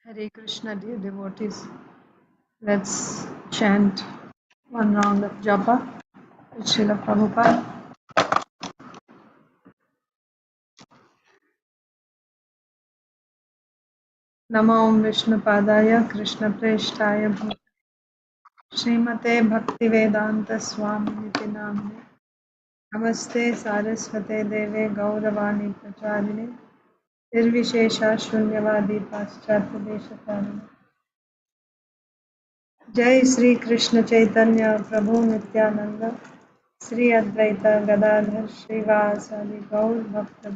Hare Krishna, dear devotees. Let's chant one round of japa with Srila Prabhupada. Namo Vishnu Padaya Krishna Preshtaya Bhut Srimate Bhaktivedanta Swami Niti Namne Namaste Saraswate Deve Gauravani Pracharine Nirvishesha Shunyavadi Paschatya Deshatarine Jai Sri Krishna Chaitanya Prabhu Nityananda Sri Advaita Gadadhar Srivasadi Gaur Bhakta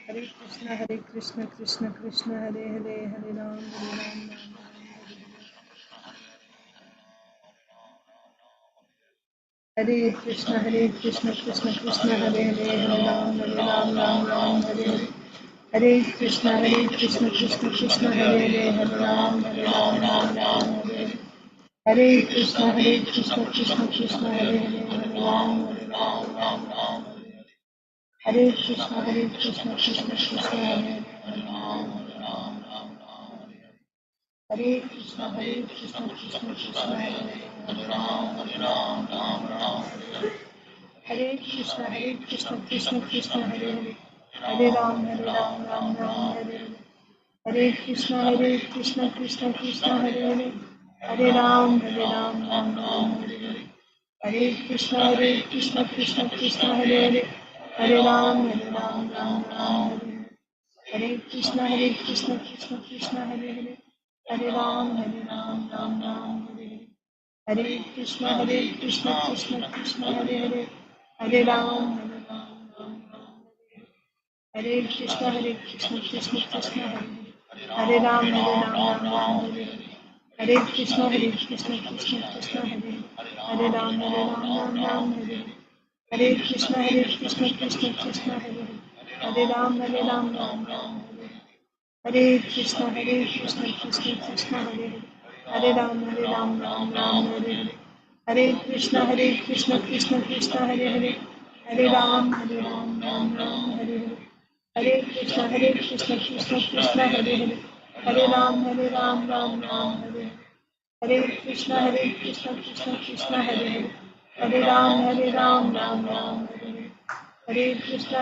Hare Krishna, Krishna Krishna, Hare Hare, Hare Ram, Ram Hare Krishna, Krishna Krishna, Hare Hare, Hare Ram, Ram Ram, Hare Hare. Hare Krishna, Krishna Krishna, Hare Hare, Hare Ram, Ram Ram, Hare Hare. Hare Krishna, Krishna Krishna, Hare Hare, Hare Ram, Ram Ram. Hare Krishna, Krishna Krishna, Hare Hare, Hare Ram, Hare Krishna, Krishna Krishna, Hare Ram, Ram. Hare Krishna, Krishna Hare Hare, Hare Ram, Ram, Hare Hare. Hare Krishna, Krishna Hare Hare, Hare Ram, Ram, Hare Hare. Hare Krishna, Krishna Hare Hare, Hare Ram, Ram, Hare Hare. Hare Krishna, Krishna Hare Hare, Hare Ram, Ram, Hare Hare. Hare Krishna, Krishna Hare Hare, Hare Ram, Ram, Hare Krishna, Krishna Hare Hare, Hare Ram, Ram, Hare Hare. Hare Krishna, Krishna Hare Hare, Hare Ram, Ram, Hare Hare. Hare Krishna, Krishna Hare Hare, Hare Ram, Ram, Hare Hare. Hare Krishna, Krishna Hare Hare, Hare Ram, Ram, Hare Hare. Hare Krishna, Krishna Hare Hare, Hare Ram, Ram, Hare Hare. Hare Krishna, Krishna Hare Hare, Hare Ram, Ram, Hare Hare. Hare Krishna,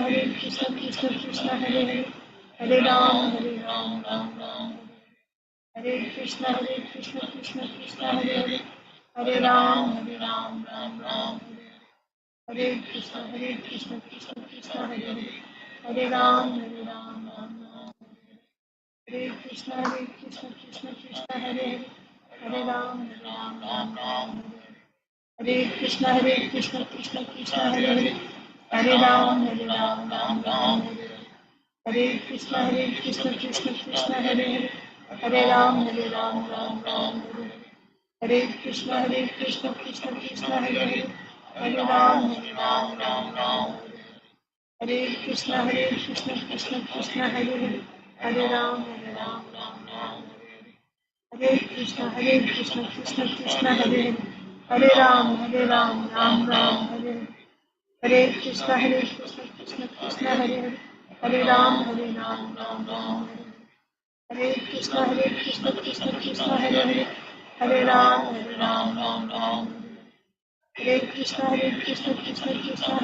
Krishna Hare Hare, Hare Ram, Ram, Hare Hare. Hare Krishna, Krishna Hare Hare, Hare Ram, Ram. Hare Krishna, Krishna Hare Hare, Hare Ram, Ram. Hare Krishna, Krishna Hare Hare, Hare Ram, Ram. Hare Krishna, Krishna Hare Hare, Hare Ram, Ram. Hare Krishna, Krishna Hare Hare, Hare Ram, Ram. Hare Krishna, Krishna Hare Hare, Hare Ram, Ram. Hare Krishna, Krishna Hare Hare, Hare Ram, Ram. Hare Krishna, Krishna Hare Hare, Hare Ram, Ram. Hare Krishna, Krishna Hare Hare, Hare Ram, Ram, Hare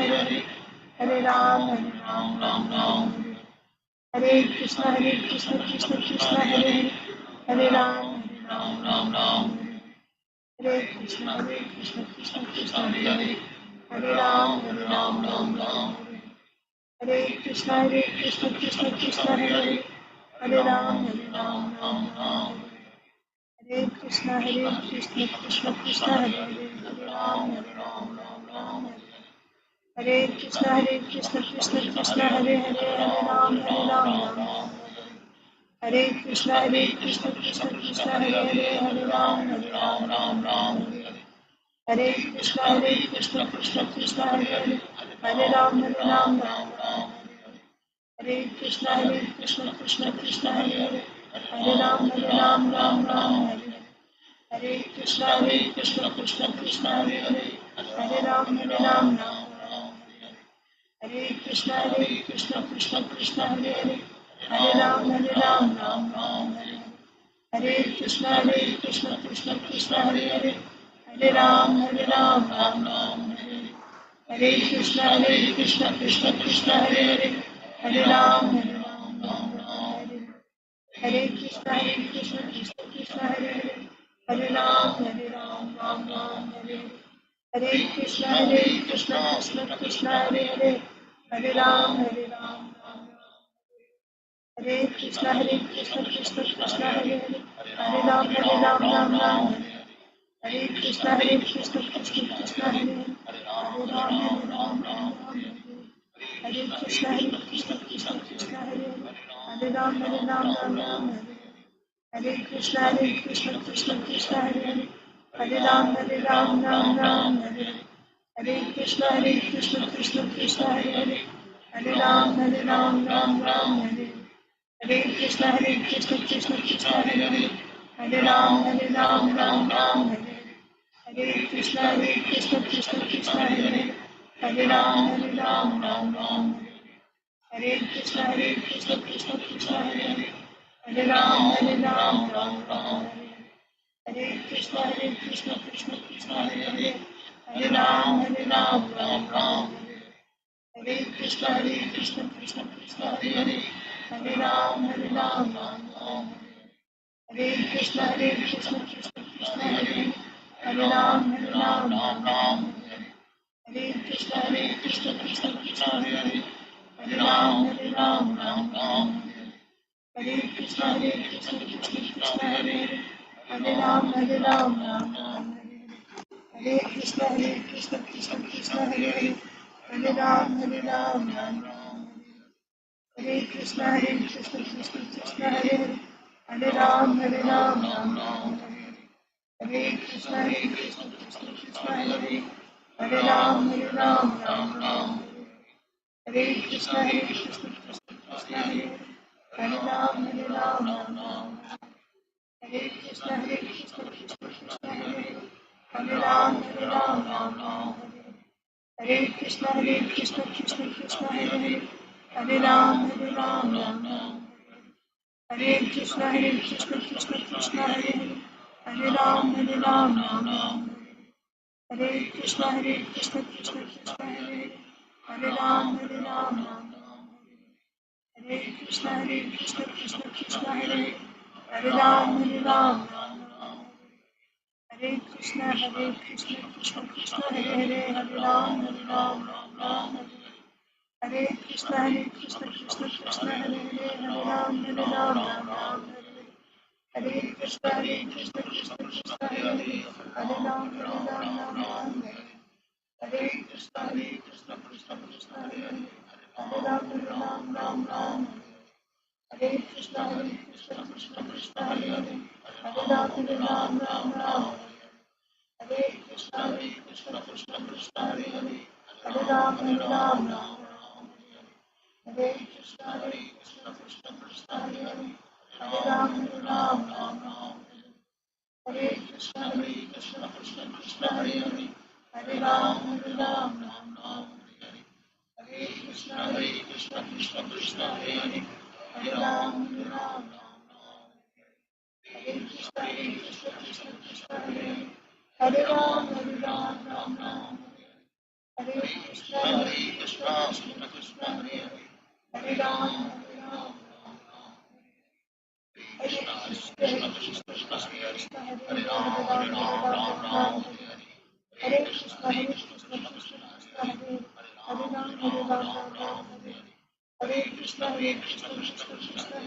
Hare. Hare Krishna, Krishna Hare Hare, Hare Ram, Ram. Hare Krishna, Krishna Hare Hare, Hare Ram, Ram. Hare Krishna, Krishna Hare Hare, Hare Ram, Ram. Hare Krishna, Krishna Hare Hare, Hare Ram, Ram. Hare Krishna, Krishna Hare Hare, Hare Ram, Ram. Hare Krishna, Krishna Hare Hare, Hare Ram, Ram. Hare Krishna, Krishna Hare Hare, Hare Ram, Hare Krishna, Krishna Hare Hare, Hare Ram. Hare Krishna, Krishna Hare Hare, Hare Ram. Hare Krishna, Krishna Hare Hare, Hare Ram. Hare Krishna, Krishna Hare Hare, Hare Ram. Hare Krishna, Krishna Hare Hare, Hare Ram. Hare Krishna, Krishna Hare Hare, Hare Ram, Ram Ram, Hare Krishna, Krishna Krishna, Hare Hare, Hare Ram, Ram Ram, Hare Krishna, Krishna Krishna, Hare Hare, Hare Ram, Ram Ram, Hare Krishna, Krishna Krishna, Hare Hare, Hare Ram, Ram Ram, Hare Krishna, Krishna Krishna, Hare Hare, Hare Ram, Ram Ram, Hare Krishna, Krishna Krishna, Hare Hare, Hare Ram, Ram Ram, Hare Krishna, Krishna Krishna, Hare Hare, Hare Ram, Ram Ram, Hare Krishna, Krishna Krishna, Hare Hare, Hare Ram, Ram, Hare Krishna, Krishna Krishna, Hare Hare, Hare Ram, Ram, Hare Krishna, Krishna Krishna, Hare Hare, Hare Ram, Ram, Hare Krishna, Krishna Krishna, Hare Hare, Hare Ram, Ram, Hare Krishna, Krishna Krishna, Hare Hare, Hare Ram, Ram, Hare Krishna, Krishna Krishna, Hare Hare, Hare Ram, Ram, Hare Krishna, Krishna Krishna, Hare Hare, Hare Ram, Ram, Hare Krishna, Krishna Krishna, Hare Hare, Hare Ram, Ram, Hare Krishna, Krishna Krishna, Hare Hare, Hare Ram, Ram, Hare Krishna, Krishna Krishna, Hare Hare, Hare Ram, Ram, Hare Krishna, Krishna Krishna, Hare Hare, Hare Ram, Ram, Hare Krishna, Krishna Krishna, Hare Hare, Hare Ram, Ram, Hare Krishna, Krishna Krishna, Hare Hare, Hare Ram, Ram, Hare Krishna, Krishna Krishna, Hare Hare, Hare Ram, Ram, Hare Krishna, Krishna Krishna, Hare Hare, Hare Ram, Ram, Hare Krishna, Krishna Krishna, Hare Hare, Hare Ram, Ram, Hare Krishna, Krishna Krishna, Hare Hare, Hare Ram, Ram, Hare Krishna, Krishna Krishna, Hare Hare, Hare Ram, Ram, Hare Krishna, Krishna Krishna, Hare Hare, Hare Ram, Ram, Hare Krishna, Krishna Krishna, Hare Hare, Hare Ram, Ram, Hare Krishna, Krishna Krishna, Hare Hare, Hare Ram, Ram, Hare Krishna, Krishna Krishna, Hare Hare, Hare Ram, Ram, Hare Krishna, Krishna Krishna, Hare Hare, Hare Ram, Ram, Hare Krishna, Krishna Krishna, Hare Hare, Hare Ram, Ram, Hare Krishna, Krishna Krishna, Hare Hare, Hare Ram, Ram, Hare Krishna, Krishna Krishna, Hare Hare, Hare Ram, Ram, Hare Krishna, Krishna Krishna, Hare Hare, Hare Ram, Ram, Hare Krishna, Krishna Krishna, Hare Hare, Hare Ram, Ram, Hare Krishna, Krishna Krishna, Hare Hare, Hare Ram, Hare Krishna, Krishna Krishna, Hare Hare, Hare Ram, Ram, Hare Krishna, Krishna Krishna, Hare Hare, Hare Ram, Hare Krishna, Krishna Krishna, Hare Hare, Hare Ram, Hare Krishna, Krishna Krishna, Hare Hare Ram, Ram, Hare Krishna, Krishna Krishna, Hare Hare Ram, Hare Ram, Ram, Hare Hare Krishna, Krishna Krishna, Hare Ram, Hare Krishna, Krishna Krishna, Hare Krishna, Krishna Krishna,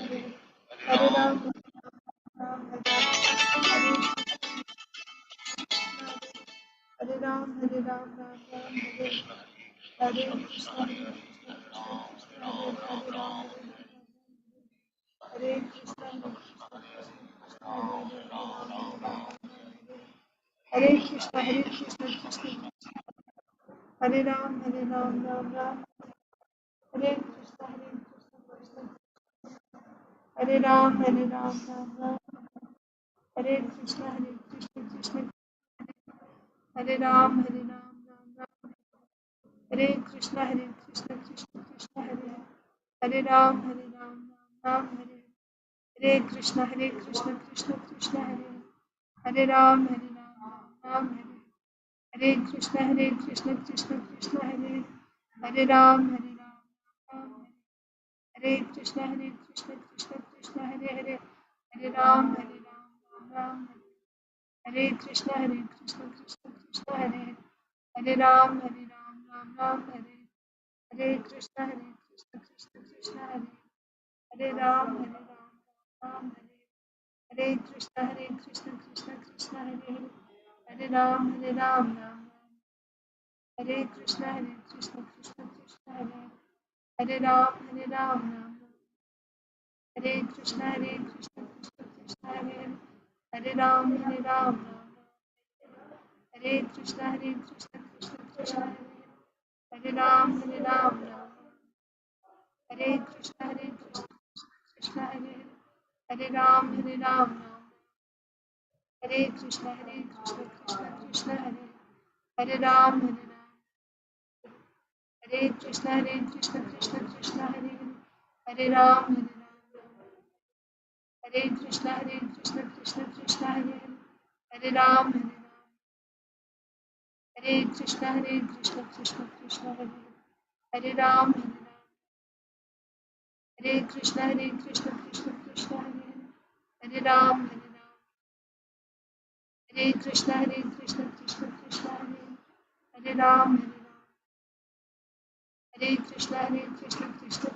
Hare Ram, Ram, Hare Krishna, Krishna Hare Ram, Ram, Hare Krishna, Krishna Hare Ram, Ram, Hare Krishna, Krishna Krishna, Hare Hare Ram, Ram, Ram Hare Hare Krishna Krishna Krishna Hare Hare Ram Ram Hare Hare Krishna Krishna Krishna Hare Hare Ram Ram Hare Krishna Krishna Krishna Hare Hare Ram Ram Hare Krishna Krishna Hare Hare Ram Ram Hare Hare Krishna Krishna Hare Hare Ram Ram Hare Hare Krishna Krishna Hare Hare Ram Ram Hare Krishna Krishna Hare Hare Ram Ram Hare Krishna Krishna Hare Hare Ram Hare Krishna Krishna Hare Hare Ram Hare Krishna Krishna Hare Hare Ram Hare Krishna Krishna Hare Hare Ram Hare Krishna Krishna Hare Hare Ram Hare Krishna Krishna Hare Hare Ram Hare Krishna Krishna Hare Hare Ram Hare Krishna Krishna Hare Hare Ram Hare Krishna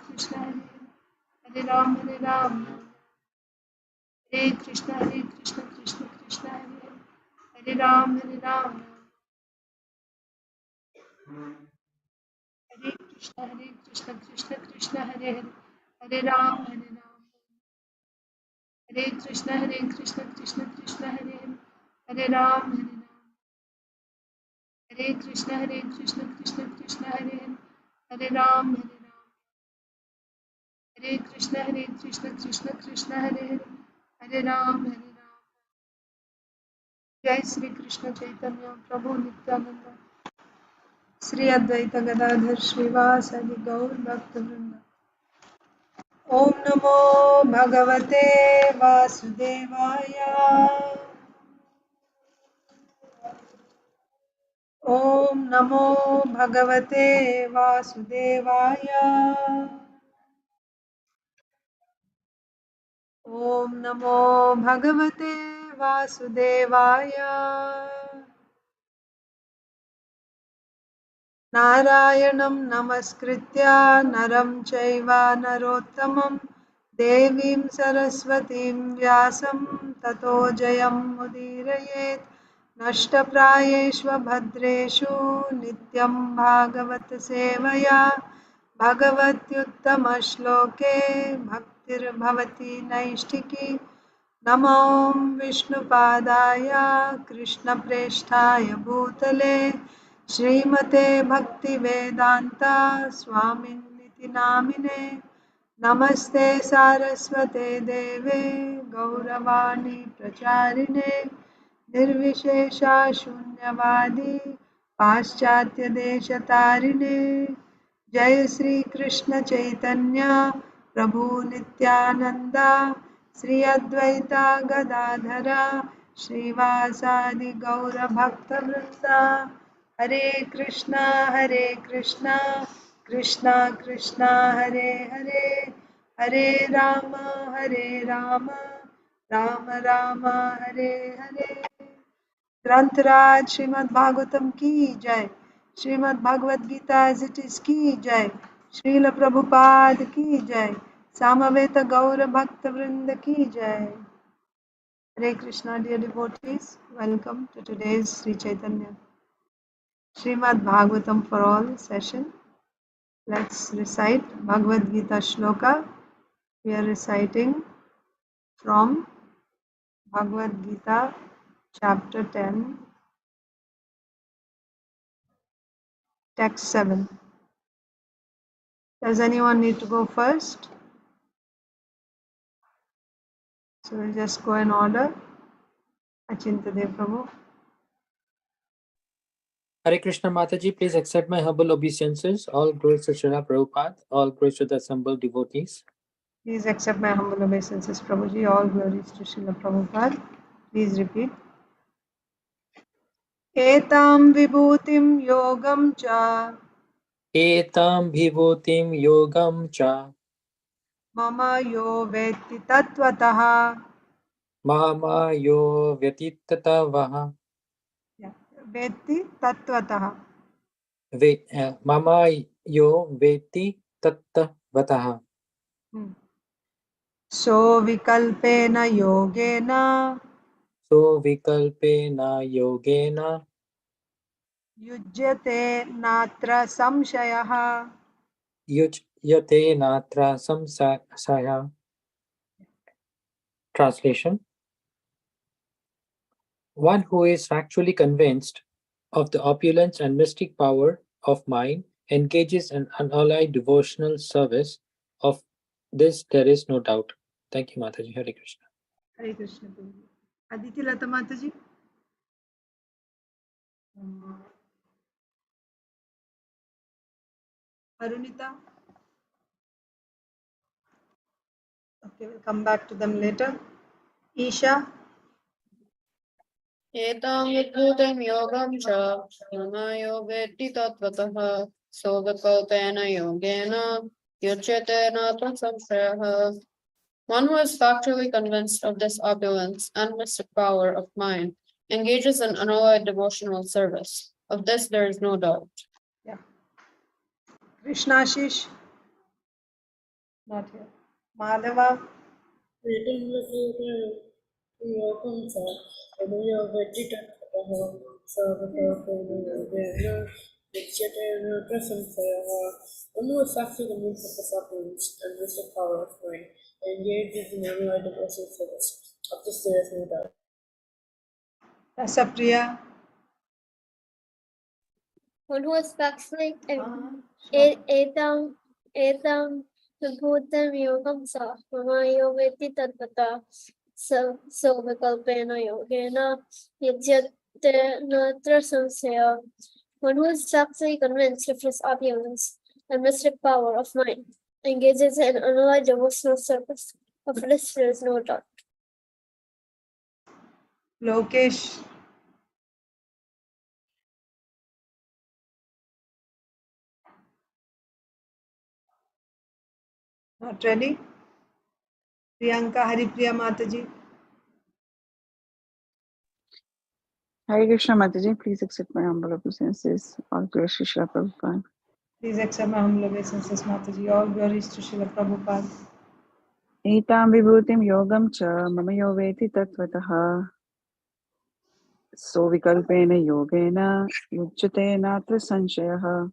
Krishna Hare Hare Ram Hare Krishna Krishna Hare Hare Ram Hare Krishna Krishna Hare Hare Ram Hare Krishna Krishna Hare Hare Ram Hare Krishna Krishna Hare Hare Ram Hare Krishna Krishna Hare Hare Ram Hare Krishna Krishna Hare Hare Ram Jai Sri Krishna Chaitanya Prabhu Nityananda Sri Advaita Gadadhar Srivasadi Gaur Bhakta Vrinda Om Namo Bhagavate Vasudevaya Om Namo Bhagavate Vasudevaya Om Namo Bhagavate Vasudevaya Narayanam Namaskritya Naram Chaiva Narottamam Devim Saraswatim Vyasam Tato Jayam Mudirayet Nashtaprayeshva Bhadreshu Nityam Bhagavat Sevaya Bhagavatyuttama Shloke Bhaktir Bhavati Naishtiki Namo Vishnupadaya Krishna Presthaya Bhutale Srimate Bhaktivedanta Swaminiti Namine Namaste Saraswate Deve Gauravani Pracharine Nirvishesha Shunyavadi Paschatya Deshatarine Jai Sri Krishna Chaitanya Prabhu Nityananda Sri Advaita Gadadhara Srivasadi Gaura Bhakta Vrinda Hare Krishna Krishna Krishna Hare Hare Hare Rama Rama Rama Hare Hare ग्रंथराज Shrimad Bhagavatam की जय Shrimad Bhagavad Gita as it is की जय श्रील प्रभुपाद की जय सामवेत गौर भक्त वृंद की जय Hare Krishna dear devotees welcome to today's Shri Chaitanya Shrimad Bhagavatam for all session let's recite Bhagavad Gita shloka we are reciting from Bhagavad Gita chapter 10 text 7. Does anyone need to go first? So we'll just go in order. Achintadev Prabhu. Hare Krishna Mataji, please accept my humble obeisances. All glories to Srila Prabhupada, all glories to the assembled devotees. Please accept my humble obeisances, Prabhuji. All glories to Srila Prabhupada. Please repeat. Etam vibhutim yogam cha Etam bhivotim yogam cha mama yo vetti tattvataha. mama yo vyatitataha Yeah. Vetti tattvataha. mama yo veti tattavataha. So vikalpena yogena So vikalpena yogena yujyate natra samshayaha. yate natra samsaya. Translation: one who is factually convinced of the opulence and mystic power of mind engages in unalloyed devotional service. Of this there is no doubt. Thank you, Mataji. Hare Krishna. Hare Krishna Prabhuji. Aditi Lata Mataji. Arunita. Okay, we'll come back to them later. Isha. एतां विद्भूतं योगं च मम यो वेत्ति तत्त्वतः सोऽविकल्पेन योगेन युज्यते नात्र संशयः. One who is factually convinced of this opulence and mystic power of mind engages in unalloyed devotional service. Of this there is no doubt. Yeah. Krishnashish. Not here. Madhava. One who is factually convinced of the opulence and mystic power of mind engages in unalloyed devotional service. Of this there is no doubt. Rasapriya. One who is factually etam vibhutam yogam sa mama yo vetti tatvata so vikalpena yogena yajyate natra samsaya. One who is factually convinced of his opulence and mystic power of mind engages in unalloyed devotional service. Of this there is no doubt. Lokesh. Not ready. Priyanka Haripriya Mataji. Hare Krishna Mataji, please accept my humble obeisances. All glories to Srila Prabhupada. Please accept my humble obeisances, Mataji. All glories to Srila Prabhupada. Etam vibhutim yogam cha mama yo veti tattvataha so vikalpena yogena yujyate natra sanshayah.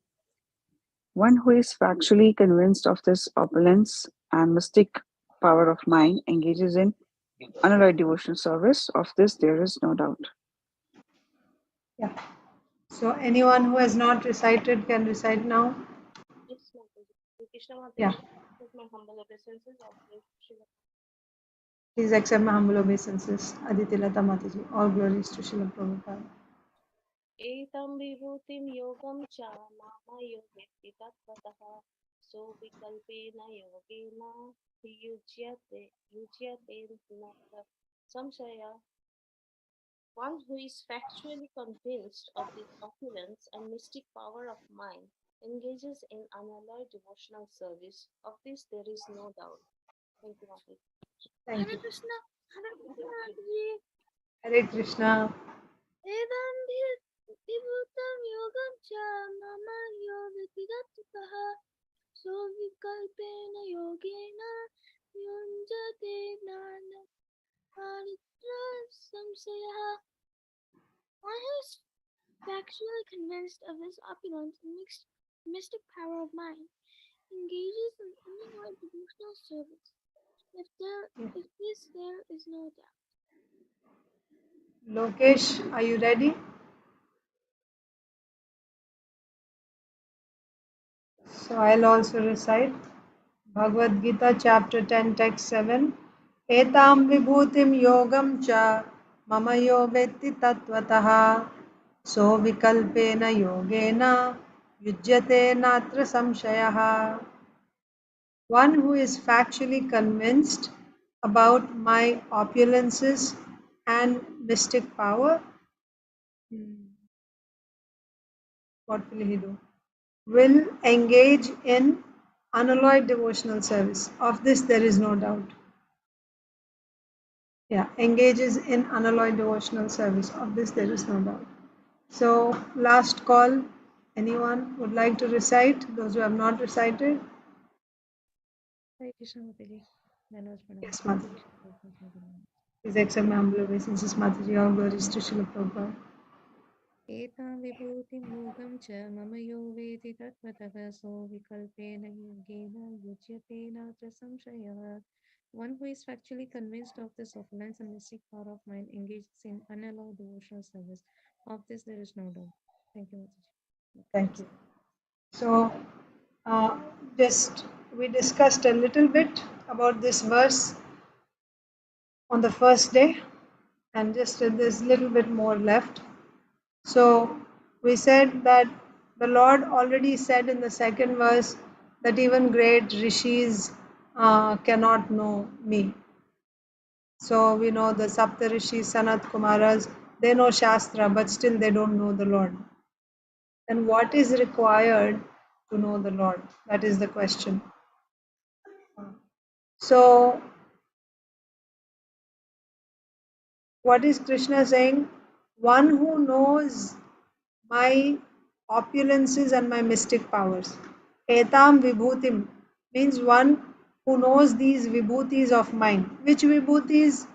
One who is factually convinced of this opulence and mystic power of mind engages in unalloyed devotional service. Of this there is no doubt. Yeah. So anyone who has not recited can recite now. Yes, Mataji. Krishna Mataji, Yeah. with my humble obeisances of Srila. Please accept my humble obeisances. Aditi Lata Mataji. All glories to Srila Prabhupada. एतं विभूतिं योगं च मम यो वेत्ति तत्त्वतः सो विकल्पेन योगेन युज्यते न संशयः. One who is factually convinced of the opulence and mystic power of mind engages in unalloyed devotional service. Of this there is no doubt. Thank you, Mataji. Thank you. Krishna, Hare Krishna, Mataji. Hare Krishna. Evam vibhutam yogam cha mama yo viditatah so vikalpena yogena yunjate nanitra samsayah. One who is factually convinced of his opulence and mystic power of mind engages in unalloyed devotional service. If this there is no doubt. Lokesh, are you ready? So I'll also recite Bhagavad Gita chapter 10 text 7. Etam vibhutim yogam cha mama yo vetti tattvataha so vikalpena yogena yujyate natra samshayaha. one who is factually convinced about my opulences and mystic power, what will he do? Will engage in unalloyed devotional service. Of this there is no doubt. Yeah, engages in unalloyed devotional service. Of this there is no doubt. So last call. Anyone would like to recite? Those who have not recited? Hare Krishna Mataji. Manoj Pranam. Yes, Mataji. Please accept my humble obeisances, Mataji. All glories to Srila Prabhupada. Etam vibhutim yogam cha mama yo vedi tattvatah so vikalpena yogena yujyate natra samshayah. One who is factually convinced of this opulence and mystic power of mind engages in unallowed devotional service. Of this there is no doubt. Thank you, Mataji. Thank you. So, just we discussed a little bit about this verse on the first day, and just there's a little bit more left. So, we said that the Lord already said in the second verse that even great rishis cannot know me. So, we know the Sapta Rishis, Sanat Kumaras, they know Shastra, but still they don't know the Lord. Then what is required to know the Lord? That is the question. So, what is Krishna saying? One who knows my opulences and my mystic powers. Etam vibhutim means one who knows these vibhutis of mine. Which vibhutis?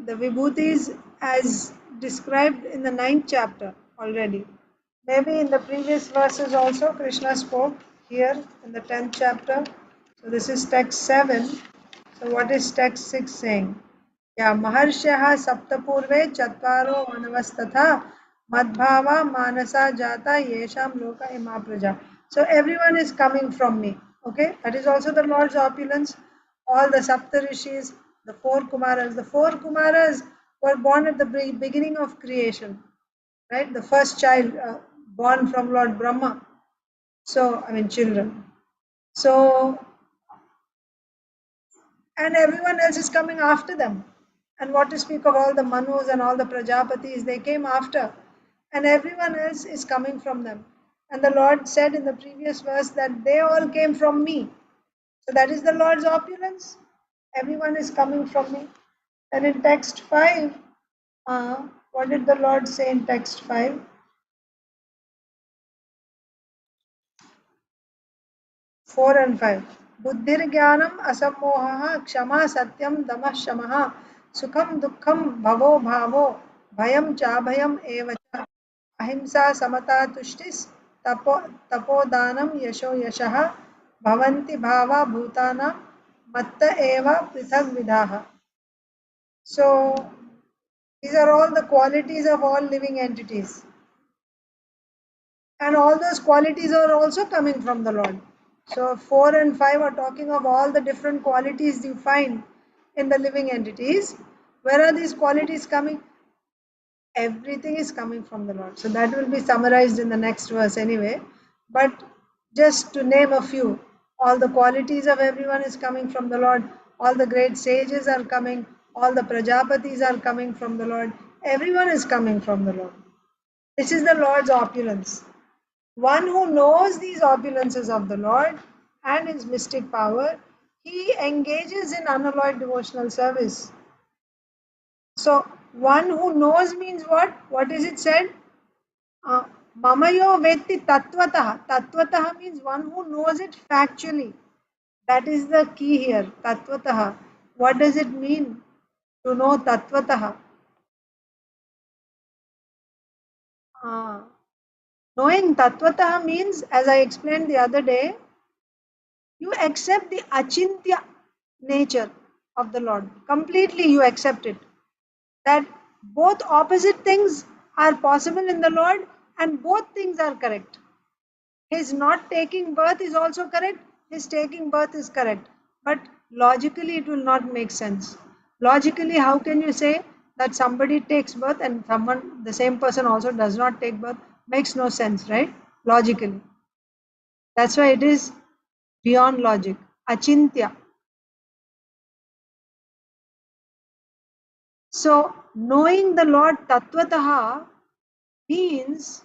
The vibhutis as described in the 9th chapter already. Maybe in the previous verses also Krishna spoke here in the 10th chapter. So this is text 7. So what is text 6 saying? Yeah, Maharshyaha Saptapurve Chatvaro Manavastatha Madbhava Manasa Jata Yesham Loka Ima Praja. So everyone is coming from me. Okay, that is also the Lord's opulence. All the Saptarishis, the four Kumaras. The four Kumaras were born at the beginning of creation, right? The first child born from Lord Brahma. So, I mean, children. So, and everyone else is coming after them. And what to speak of all the Manus and all the Prajapatis, they came after. And everyone else is coming from them. And the Lord said in the previous verse that they all came from me. So that is the Lord's opulence. Everyone is coming from me. And in text 5, what did the Lord say in text 5? 4 and 5. Buddhir jnanam asammoha kshama satyam damah shamah sukham dukkham bhavo bhavo bhayam chabhayam evacha ahimsa samata tushtis tapodanam yasho yashah bhavanti bhava bhutana matta eva prithag vidaha. So these are all the qualities of all living entities. And all those qualities are also coming from the Lord. So 4 and 5 are talking of all the different qualities you find in the living entities. Where are these qualities coming? Everything is coming from the Lord. So that will be summarized in the next verse anyway. But just to name a few, all the qualities of everyone is coming from the Lord. All the great sages are coming. All the Prajapatis are coming from the Lord. Everyone is coming from the Lord. This is the Lord's opulence. One who knows these opulences of the Lord and his mystic power, he engages in unalloyed devotional service. So, one who knows means what? What is it said? Mamayo vetti tattvataha. Tattvataha means one who knows it factually. That is the key here. Tattvataha. What does it mean to know tattvataha? Knowing tattvataha means, as I explained the other day, you accept the achintya nature of the Lord. Completely you accept it. That both opposite things are possible in the Lord and both things are correct. His not taking birth is also correct. His taking birth is correct. But logically it will not make sense. Logically, how can you say that somebody takes birth and the same person also does not take birth? Makes no sense, right? Logically. That's why it is beyond logic, achintya. So knowing the Lord tattvataha means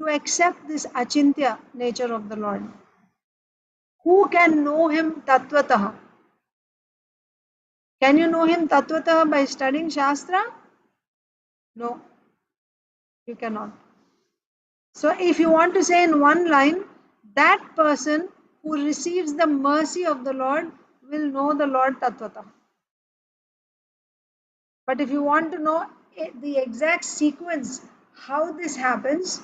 to accept this achintya nature of the Lord. Who can know him tattvataha? Can you know him tattvataha by studying Shastra? No, you cannot. So if you want to say in one line, that person who receives the mercy of the Lord will know the Lord tattvataha. But if you want to know the exact sequence, how this happens,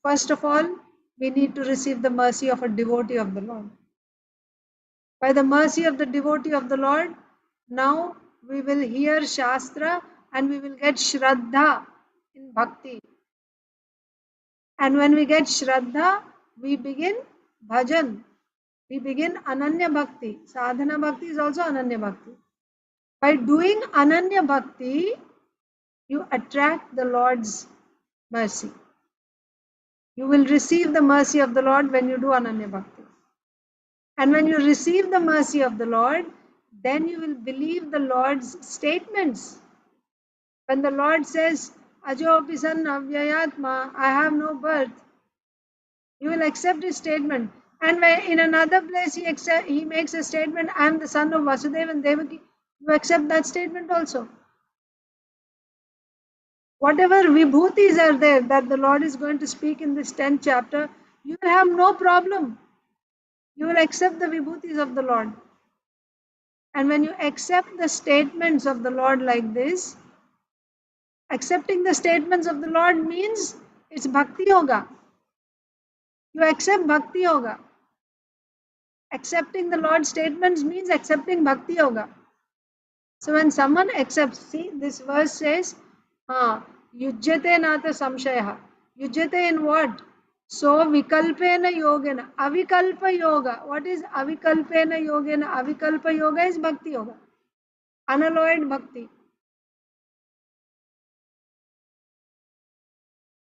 first of all, we need to receive the mercy of a devotee of the Lord. By the mercy of the devotee of the Lord, now we will hear Shastra and we will get Shraddha in Bhakti. And when we get Shraddha, we begin Bhajan. We begin Ananya Bhakti. Sadhana Bhakti is also Ananya Bhakti. By doing Ananya Bhakti, you attract the Lord's mercy. You will receive the mercy of the Lord when you do Ananya Bhakti. And when you receive the mercy of the Lord, then you will believe the Lord's statements. When the Lord says, Ajo pisan avyayatma, I have no birth, you will accept his statement. And when in another place he makes a statement, I am the son of Vasudeva and Devaki, you accept that statement also. Whatever vibhutis are there that the Lord is going to speak in this 10th chapter, you will have no problem. You will accept the vibhutis of the Lord. And when you accept the statements of the Lord like this, accepting the statements of the Lord means it's bhakti yoga. You accept bhakti yoga. Accepting the Lord's statements means accepting bhakti yoga. So when someone accepts, see this verse says, yujyate nata samshayah. Yujyate in what? So vikalpena yogena. Avikalpa yoga. What is avikalpena yogena? Avikalpa yoga is bhakti yoga. Unalloyed bhakti.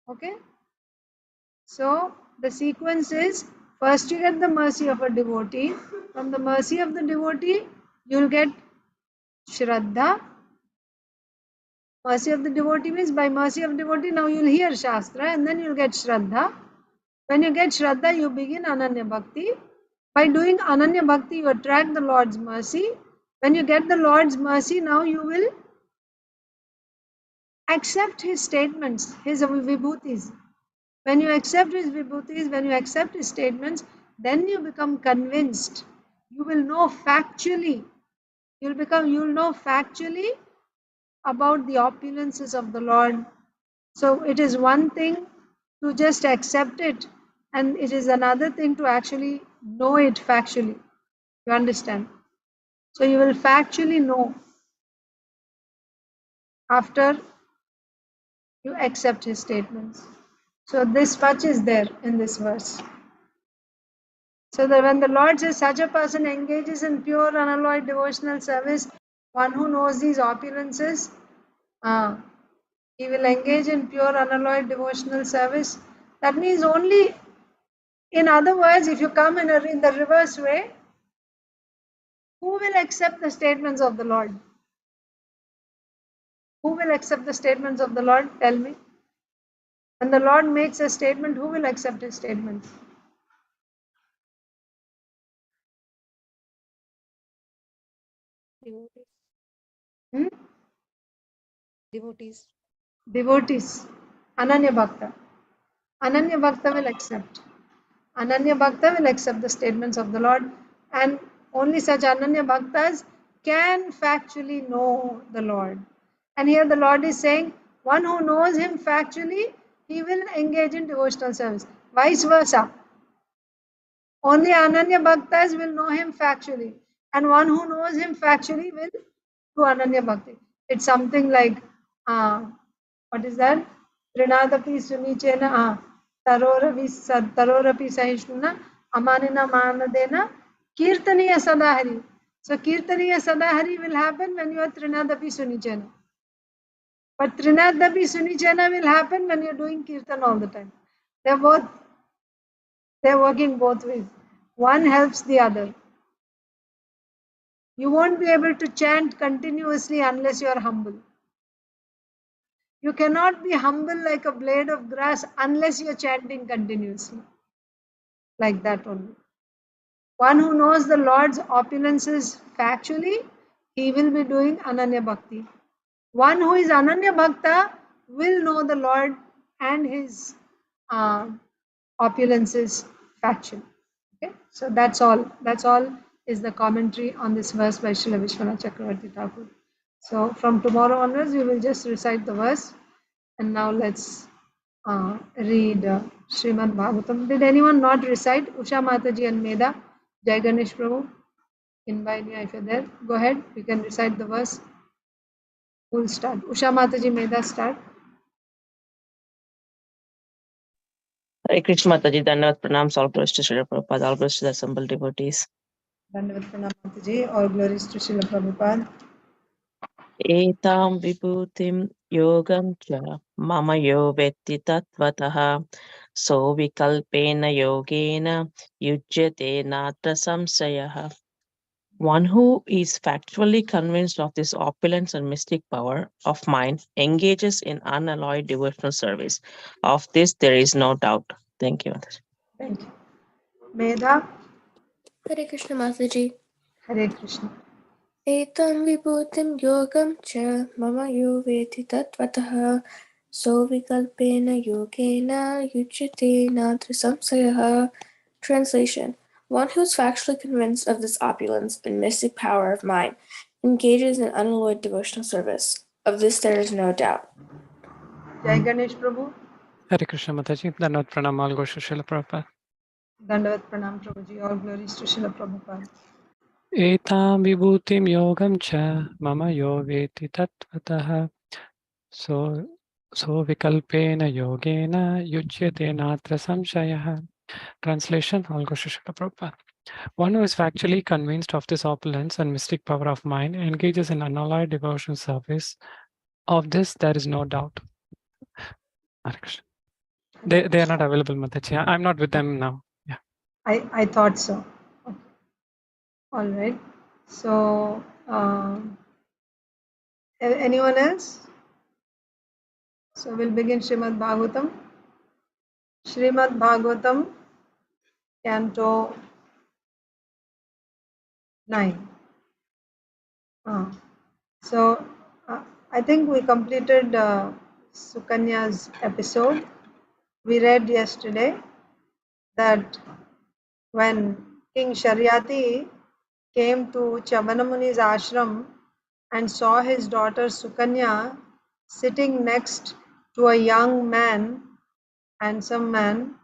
Okay? So the sequence is, first you get the mercy of a devotee. From the mercy of the devotee, you'll get Shraddha. Mercy of the devotee means by mercy of devotee, now you'll hear Shastra and then you'll get Shraddha. When you get Shraddha, you begin Ananya Bhakti. By doing Ananya Bhakti, you attract the Lord's mercy. When you get the Lord's mercy, now you will accept his statements, his vibhutis. When you accept his vibhutis, when you accept his statements, then you become convinced. You will know factually. You'll know factually about the opulences of the Lord. So it is one thing to just accept it, and it is another thing to actually know it factually. You understand? So you will factually know after you accept his statements. So this much is there in this verse. So that when the Lord says such a person engages in pure unalloyed devotional service, one who knows these opulences, he will engage in pure unalloyed devotional service. That means only, in other words, if you come in the reverse way, who will accept the statements of the Lord? Who will accept the statements of the Lord? Tell me. When the Lord makes a statement, who will accept his statements? Devotees. Hmm? Devotees. Devotees. Ananya Bhakta. Ananya Bhakta will accept. Ananya Bhakta will accept the statements of the Lord, and only such Ananya Bhaktas can factually know the Lord. And here the Lord is saying, one who knows him factually, he will engage in devotional service. Vice versa. Only Ananya Bhaktas will know him factually, and one who knows him factually will do Ananya Bhakti. It's something like, what is that? Trinadapi Sunichena, Tarorapi Sahishnuna, Amanina Manadena, Kirtaniya Sadahari. So Kirtaniya Sadahari will happen when you are Trinadapi Sunichena. But Trinadapi Sunichena will happen when you are doing Kirtan all the time. They are both They're working both ways. One helps the other. You won't be able to chant continuously unless you are humble. You cannot be humble like a blade of grass unless you're chanting continuously. Like that only. One who knows the Lord's opulences factually, he will be doing Ananya Bhakti. One who is Ananya Bhakta will know the Lord and his opulences factually. Okay, so that's all. That's all is the commentary on this verse by Srila Vishwanath Chakravarti Thakur. So from tomorrow onwards, we will just recite the verse. And now let's read Srimad Bhagavatam. Did anyone not recite? Usha Mataji and Meda, Jai Ganesh Prabhu, invite me if you're there. Go ahead, we can recite the verse. We'll start. Usha Mataji, Meda, start. Hare Krishna Mataji, Dandavat Pranam, all glories to Srila Prabhupada, all glories to the assembled devotees. Dandavat Pranam Mataji, all glories to Srila Prabhupada. Etam vibhutim yogam cha mama yo vetti tattvataha so vikalpena yogena yujyate natra samsayaha. One who is factually convinced of this opulence and mystic power of mind engages in unalloyed devotional service. Of this there is no doubt. Thank you, Mataji. Thank you. Meda, Hare Krishna Mataji. Hare Krishna. Etam vibhutim yogam cha mama yo veti tattvataha so vikalpena yogena yujyate natra samsayaha. Translation. One who is factually convinced of this opulence and mystic power of mind engages in unalloyed devotional service. Of this there is no doubt. Jai Ganesh Prabhu, Hare Krishna Mataji, Dandavat Pranam, all glories to Srila Prabhupada. Dandavat Pranam Prabhuji, all glories to Srila Prabhupada. Etam vibhutim yogam cha mama yo veti tattvataha so vikalpena yogena yujyate natra samshayaha. Translation, all glories to Srila Prabhupada. One who is factually convinced of this opulence and mystic power of mind engages in unalloyed devotion service. Of this there is no doubt. Hare Krishna. They are not available, Mataji. I'm not with them now. Yeah. I thought so. Okay. All right. So, anyone else? So we'll begin Srimad Bhagavatam. Srimad Bhagavatam, Canto 9. So I think we completed Sukanya's episode. We read yesterday that when King Sharyati came to Chavanamuni's ashram and saw his daughter Sukanya sitting next to a young man, handsome man,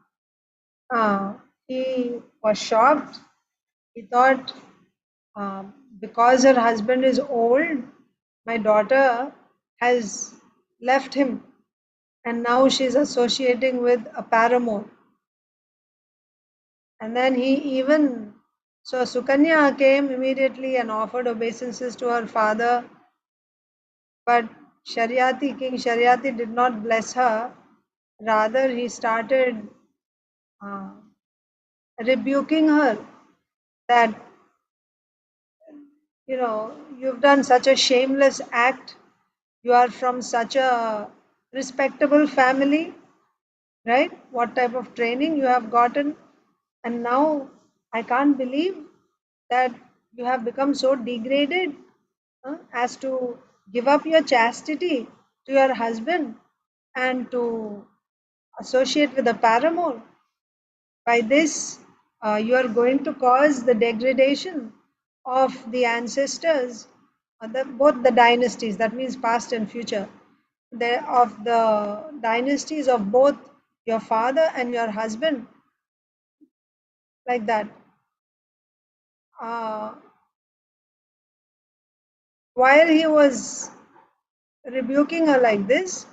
he was shocked. He thought, because her husband is old, my daughter has left him and now she's associating with a paramour. And then so Sukanya came immediately and offered obeisances to her father. But King Sharyati did not bless her. Rather, he started rebuking her that, you've done such a shameless act. You are from such a respectable family, right? What type of training you have gotten. And now I can't believe that you have become so degraded as to give up your chastity to your husband and to associate with a paramour. By this, you are going to cause the degradation of the ancestors, both the dynasties, that means past and future, of the dynasties of both your father and your husband, like that. While he was rebuking her like this,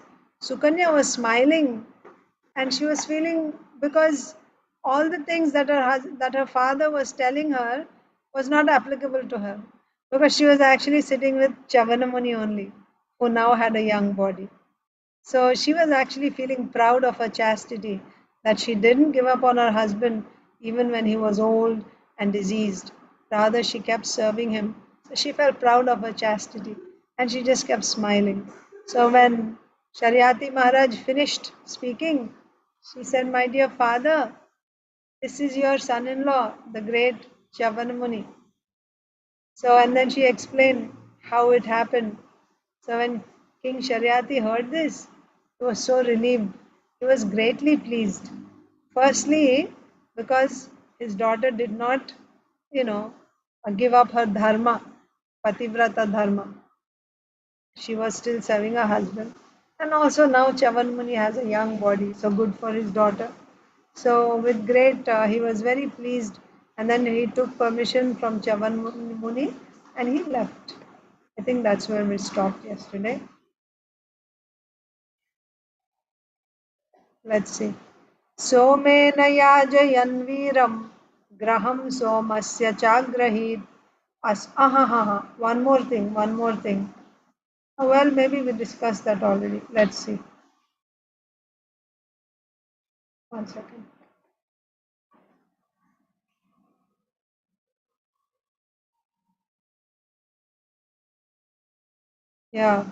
Sukanya was smiling and she was feeling, because all the things that her father was telling her was not applicable to her, because she was actually sitting with Chavanamuni only, who now had a young body. So she was actually feeling proud of her chastity, that she didn't give up on her husband even when he was old and diseased. Rather, she kept serving him. So she felt proud of her chastity and she just kept smiling. So when Sharyati Maharaj finished speaking, she said, "My dear father, this is your son in law, the great Chavanamuni." So, and then she explained how it happened. So, when King Sharyati heard this, he was so relieved. He was greatly pleased. Firstly, because his daughter did not, give up her dharma, pativrata dharma. She was still serving her husband. And also now Chavan Muni has a young body, so good for his daughter. So with great, he was very pleased. And then he took permission from Chavan Muni and he left. I think that's where we stopped yesterday. Let's see. Somen yajayan viram graham somasya chagrahit. One more thing. Well, maybe we discussed that already. Let's see. One second. Yeah.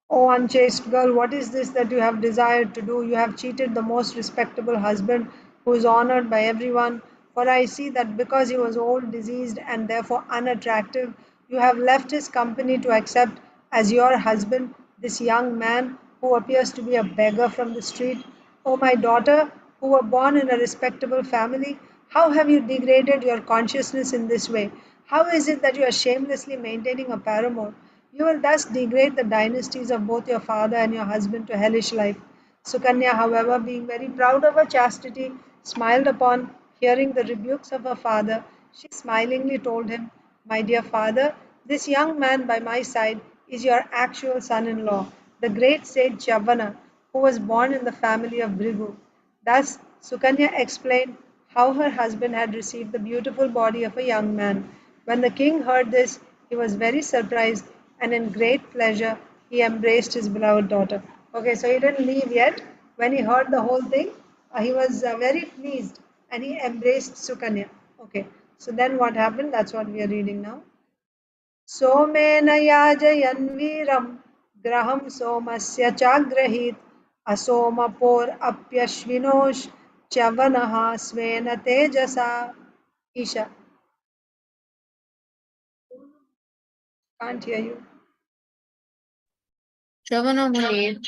Oh, unchaste girl, what is this that you have desired to do? You have cheated the most respectable husband who is honored by everyone. For I see that because he was old, diseased, and therefore unattractive, you have left his company to accept as your husband this young man who appears to be a beggar from the street. Oh, my daughter, who were born in a respectable family, how have you degraded your consciousness in this way? How is it that you are shamelessly maintaining a paramour? You will thus degrade the dynasties of both your father and your husband to hellish life. Sukanya, however, being very proud of her chastity, smiled upon hearing the rebukes of her father. She smilingly told him, "My dear father, this young man by my side is your actual son in law, the great sage Chavana, who was born in the family of Bhrigu." Thus, Sukanya explained how her husband had received the beautiful body of a young man. When the king heard this, he was very surprised and in great pleasure he embraced his beloved daughter. Okay, so he didn't leave yet. When he heard the whole thing, he was very pleased and he embraced Sukanya. Okay, so then what happened? That's what we are reading now. Somen याजयन् वीरं ग्रहं सोमस्य चाग्रहीत् असोमपोरप्यश्विनोश्चवनः स्वेन तेजसा. Isha, can't hear you. Chavana Muni,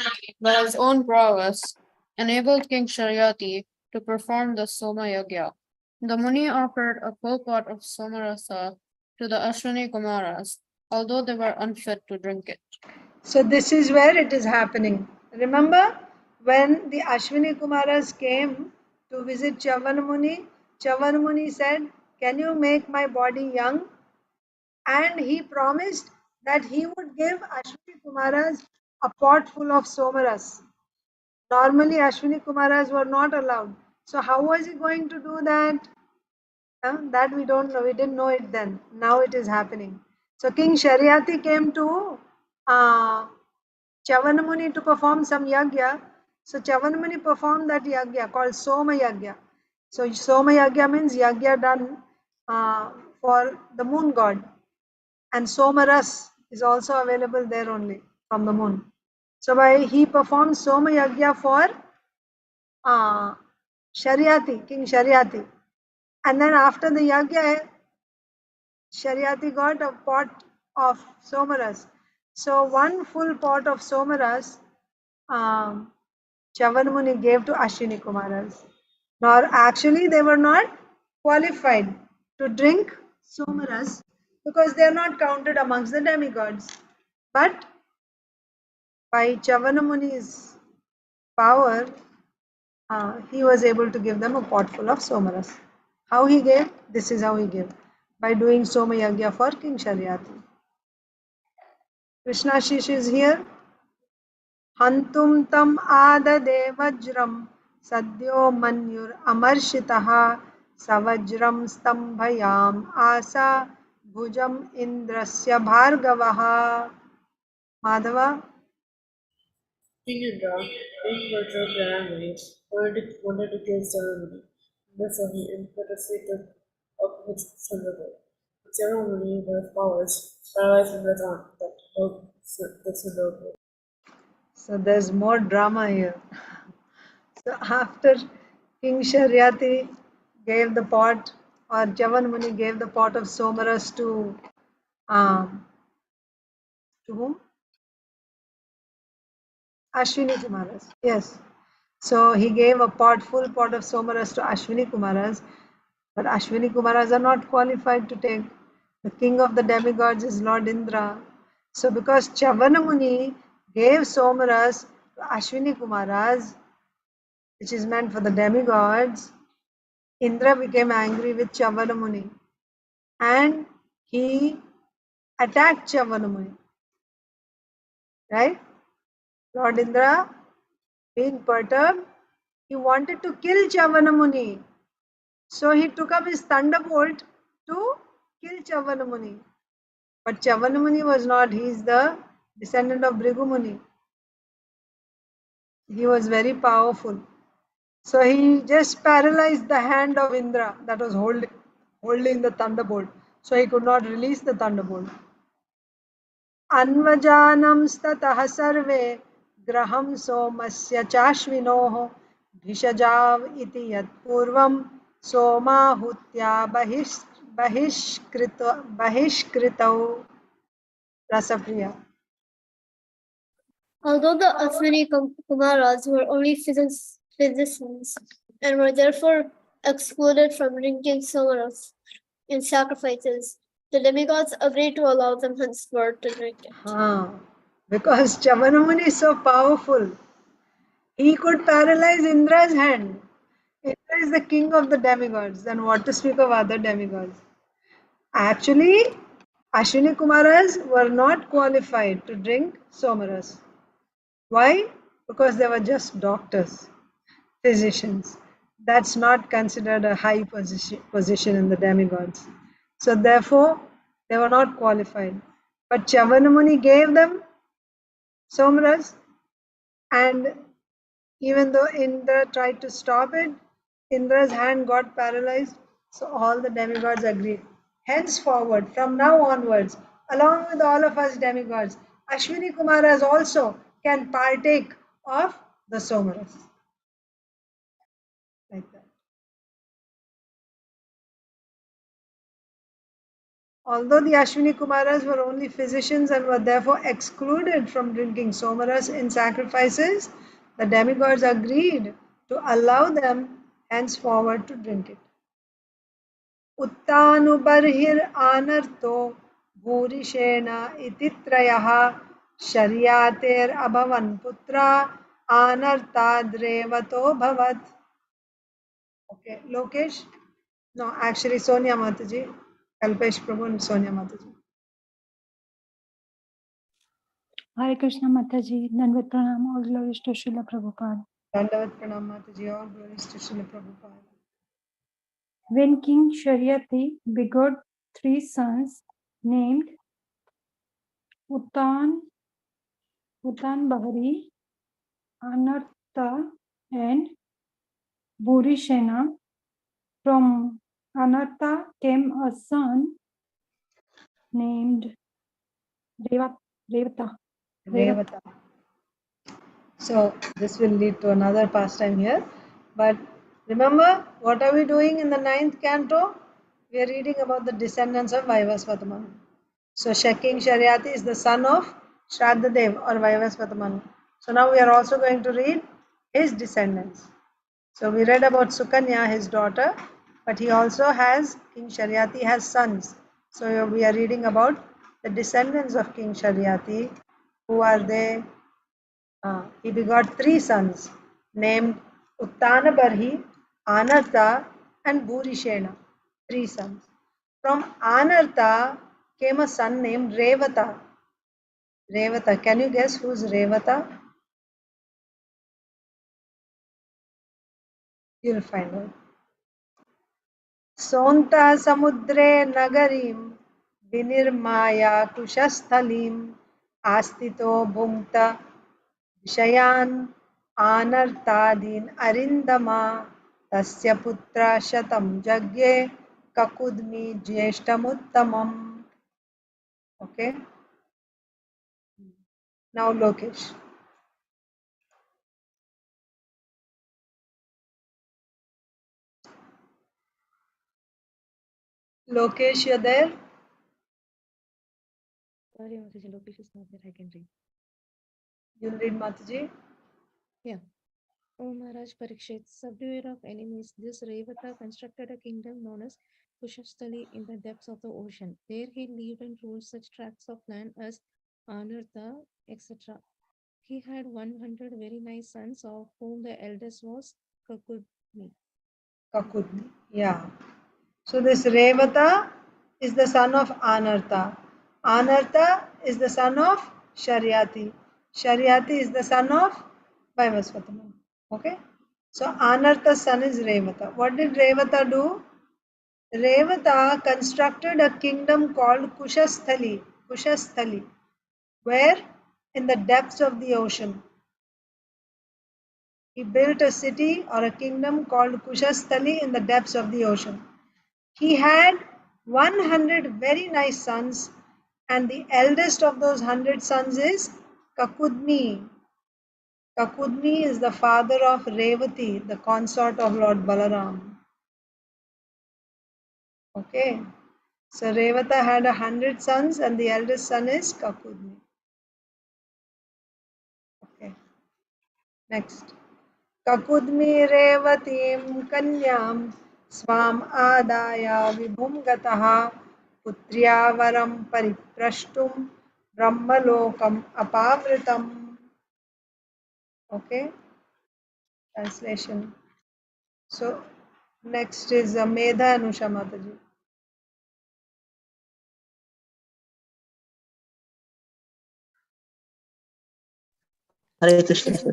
by his own prowess, enabled King Sharyati to perform the Soma Yagya. The Muni offered a full pot of Somarasa to the Ashwini Kumaras, although they were unfit to drink it. So this is where it is happening. Remember when the Ashwini Kumaras came to visit Chavan Muni said, "Can you make my body young?" And he promised that he would give Ashwini Kumaras a pot full of somaras. Normally, Ashwini Kumaras were not allowed. So, how was he going to do that? That we don't know. We didn't know it then. Now it is happening. So, King Sharyati came to Chavanamuni to perform some yagya. So, Chavanamuni performed that yagya called Soma Yagya. So, Soma Yagya means yagya done for the moon god. And Somaras is also available there only from the moon. So he performed Soma Yagya for King Sharyati. And then after the Yagya, Sharyati got a pot of Somaras. So one full pot of Somaras, Chavan gave to Ashwini Kumaras. Nor actually they were not qualified to drink Somaras because they are not counted amongst the demigods. But by Chavanamuni's power, he was able to give them a pot full of somaras. How he gave? This is how he gave. By doing Soma Yagya for King Sharyati. Krishna Shish is here. Hantum tam adade vajram sadyo manyur amarshitaha savajram stambhayam asa bhujam indrasya bhargavaha. Madhava. King Indra, being virtue of grand range, wanted to kill Saramuni. Therefore, he interceded of his thunderbolt. The ceremony with powers paralyzed the dawn that held the thunderbolt. So there's more drama here. So after King Sharyati gave the pot, or Javan Muni gave the pot of Somaras to whom? Ashwini Kumaras. Yes. So he gave a full pot of Somaras to Ashwini Kumaras, but Ashwini Kumaras are not qualified to take. The king of the demigods is Lord Indra. So because Chavana Muni gave Somaras to Ashwini Kumaras, which is meant for the demigods, Indra became angry with Chavana Muni and he attacked Chavana Muni. Right? Lord Indra, being perturbed, he wanted to kill Chavana Muni. So he took up his thunderbolt to kill Chavana Muni. But Chavana Muni was not, he is the descendant of Bhrigu Muni. He was very powerful. So he just paralyzed the hand of Indra that was holding the thunderbolt. So he could not release the thunderbolt. अन्वजानं स्ततः सर्वे ग्रहं सोमस्य चाश्विनोः भिषजाव इति यत्पूर्वं सोमाहुत्या बहिष्कृतौ Raspriya. Although the Ashwini Kumaras were only physicians and were therefore excluded from drinking somaras in sacrifices, the demigods agreed to allow them henceforth to drink it. Because Chavanamuni is so powerful, he could paralyze Indra's hand. Indra is the king of the demigods, and what to speak of other demigods. Actually, Ashwini Kumaras were not qualified to drink somaras. Why? Because they were just doctors, physicians. That's not considered a high position in the demigods. So therefore, they were not qualified. But Chavanamuni gave them somaras, and even though Indra tried to stop it, Indra's hand got paralyzed. So all the demigods agreed. Henceforward, from now onwards, along with all of us demigods, Ashwini Kumaras also can partake of the somaras. Like that. Although the Ashwini Kumaras were only physicians and were therefore excluded from drinking somaras in sacrifices, the demigods agreed to allow them henceforward to drink it. उत्तानुबर्हिर् आनर्तो भूरिशेण इति त्रयः शर्यातेर् अभवन् पुत्रा आनर्ताद्रेवतो भवत्. Okay, Lokesh? No, actually Sonia Mataji. Kalpesh Prabhu and Sonia Mataji. Hare Krishna Mataji, Dandavat Pranam, all glories to Srila Prabhupada. Dandavat Pranam Mataji, all glories to Srila Prabhupada. When King Sharyati begot 3 sons named Uttan, Bahari, Anartha and Bhurishena, from Anartha came a son named Revata. So this will lead to another pastime here. But remember, what are we doing in the 9th canto? We are reading about the descendants of Vaivasvatamanu. So King Sharyati is the son of Shraddhadev or Vaivasvatamanu. So now we are also going to read his descendants. So we read about Sukanya, his daughter, but he also has, King Sharyati has sons. So we are reading about the descendants of King Sharyati. Who are they? He begot 3 sons named Uttanabarhi, Anartha and Bhurishena. 3 sons. From Anartha came a son named Revata. Revata, can you guess who's Revata? You'll find out. Sonta samudre nagarim vinirmaya kushasthalim astito bhungta Vishayan Anartadin Arindama तस्य पुत्रा शतं जज्ञे ककुद्मि ज्येष्ठमुत्तमम्. Okay, now Lokesh. Lokesh, you're there? Sorry, Mataji, Lokesh is not there. I can read. You'll read, Mataji. Yeah. O Maharaj Parikshit, subduer of enemies, this Revata constructed a kingdom known as Kushasthali in the depths of the ocean. There he lived and ruled such tracts of land as Anartha, etc. He had 100 very nice sons, of whom the eldest was Kakudni. Kakudni. Yeah. So this Revata is the son of Anartha. Anartha is the son of Sharyati. Sharyati is the son of Vaivasvatama. Okay. So Anartha's son is Revata. What did Revata do? Revata constructed a kingdom called Kushasthali. Kushasthali. Where? In the depths of the ocean. He built a city or a kingdom called Kushasthali in the depths of the ocean. He had 100 very nice sons, and the eldest of those 100 sons is Kakudmi. Kakudmi is the father of Revati, the consort of Lord Balaram. Okay. So Revata had 100 sons, and the eldest son is Kakudmi. Okay. Next. Kakudmi Revatim Kanyam Swam Adaya Vibhum Gataha Putriya Varam Pariprashtum Brahmalokam Apavritam. Okay. Translation. So next is Medha Anusha Mataji. Hare Krishna. Sir.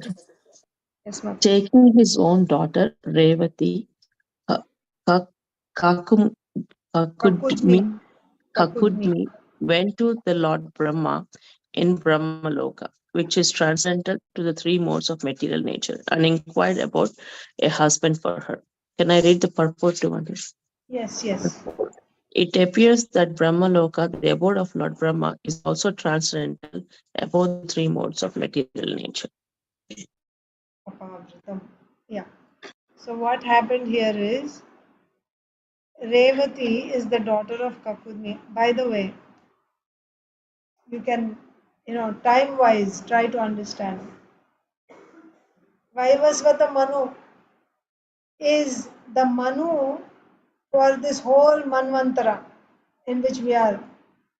Yes, Mataji. Taking his own daughter, Revati, Ka- Ka- Kakum- Kakudmi, Kakudmi went to the Lord Brahma in Brahmaloka, which is transcendental to the three modes of material nature, and inquired about a husband for her. Can I read the purport to one? Yes, yes. It appears that Brahmaloka, the abode of Lord Brahma, is also transcendental above the three modes of material nature. Apavritam. Yeah. So what happened here is Revati is the daughter of Kakudmi. By the way, you can, time wise, try to understand. Vaivasvata Manu is the Manu for this whole Manvantara in which we are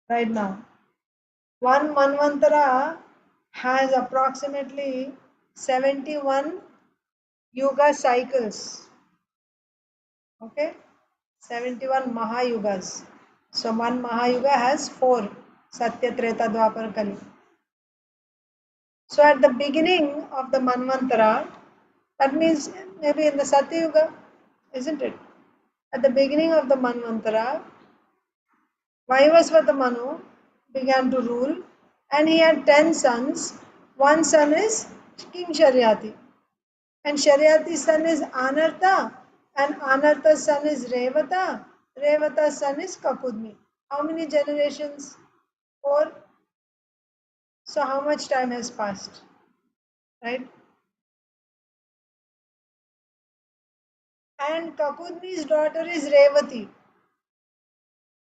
right now. One Manvantara has approximately 71 yuga cycles. Okay? 71 Mahayugas. So one Mahayuga has 4 Satya, Treta, Dwapar, Kali. So at the beginning of the Manvantara, that means maybe in the Satya Yuga, isn't it? At the beginning of the Manvantara, Vaivasvata Manu began to rule and he had 10 sons. One son is King Sharyati. And Sharyati's son is Anartha and Anartha's son is Revata. Revata's son is Kakudmi. How many generations? 4. So how much time has passed? Right? And Kakudmi's daughter is Revati.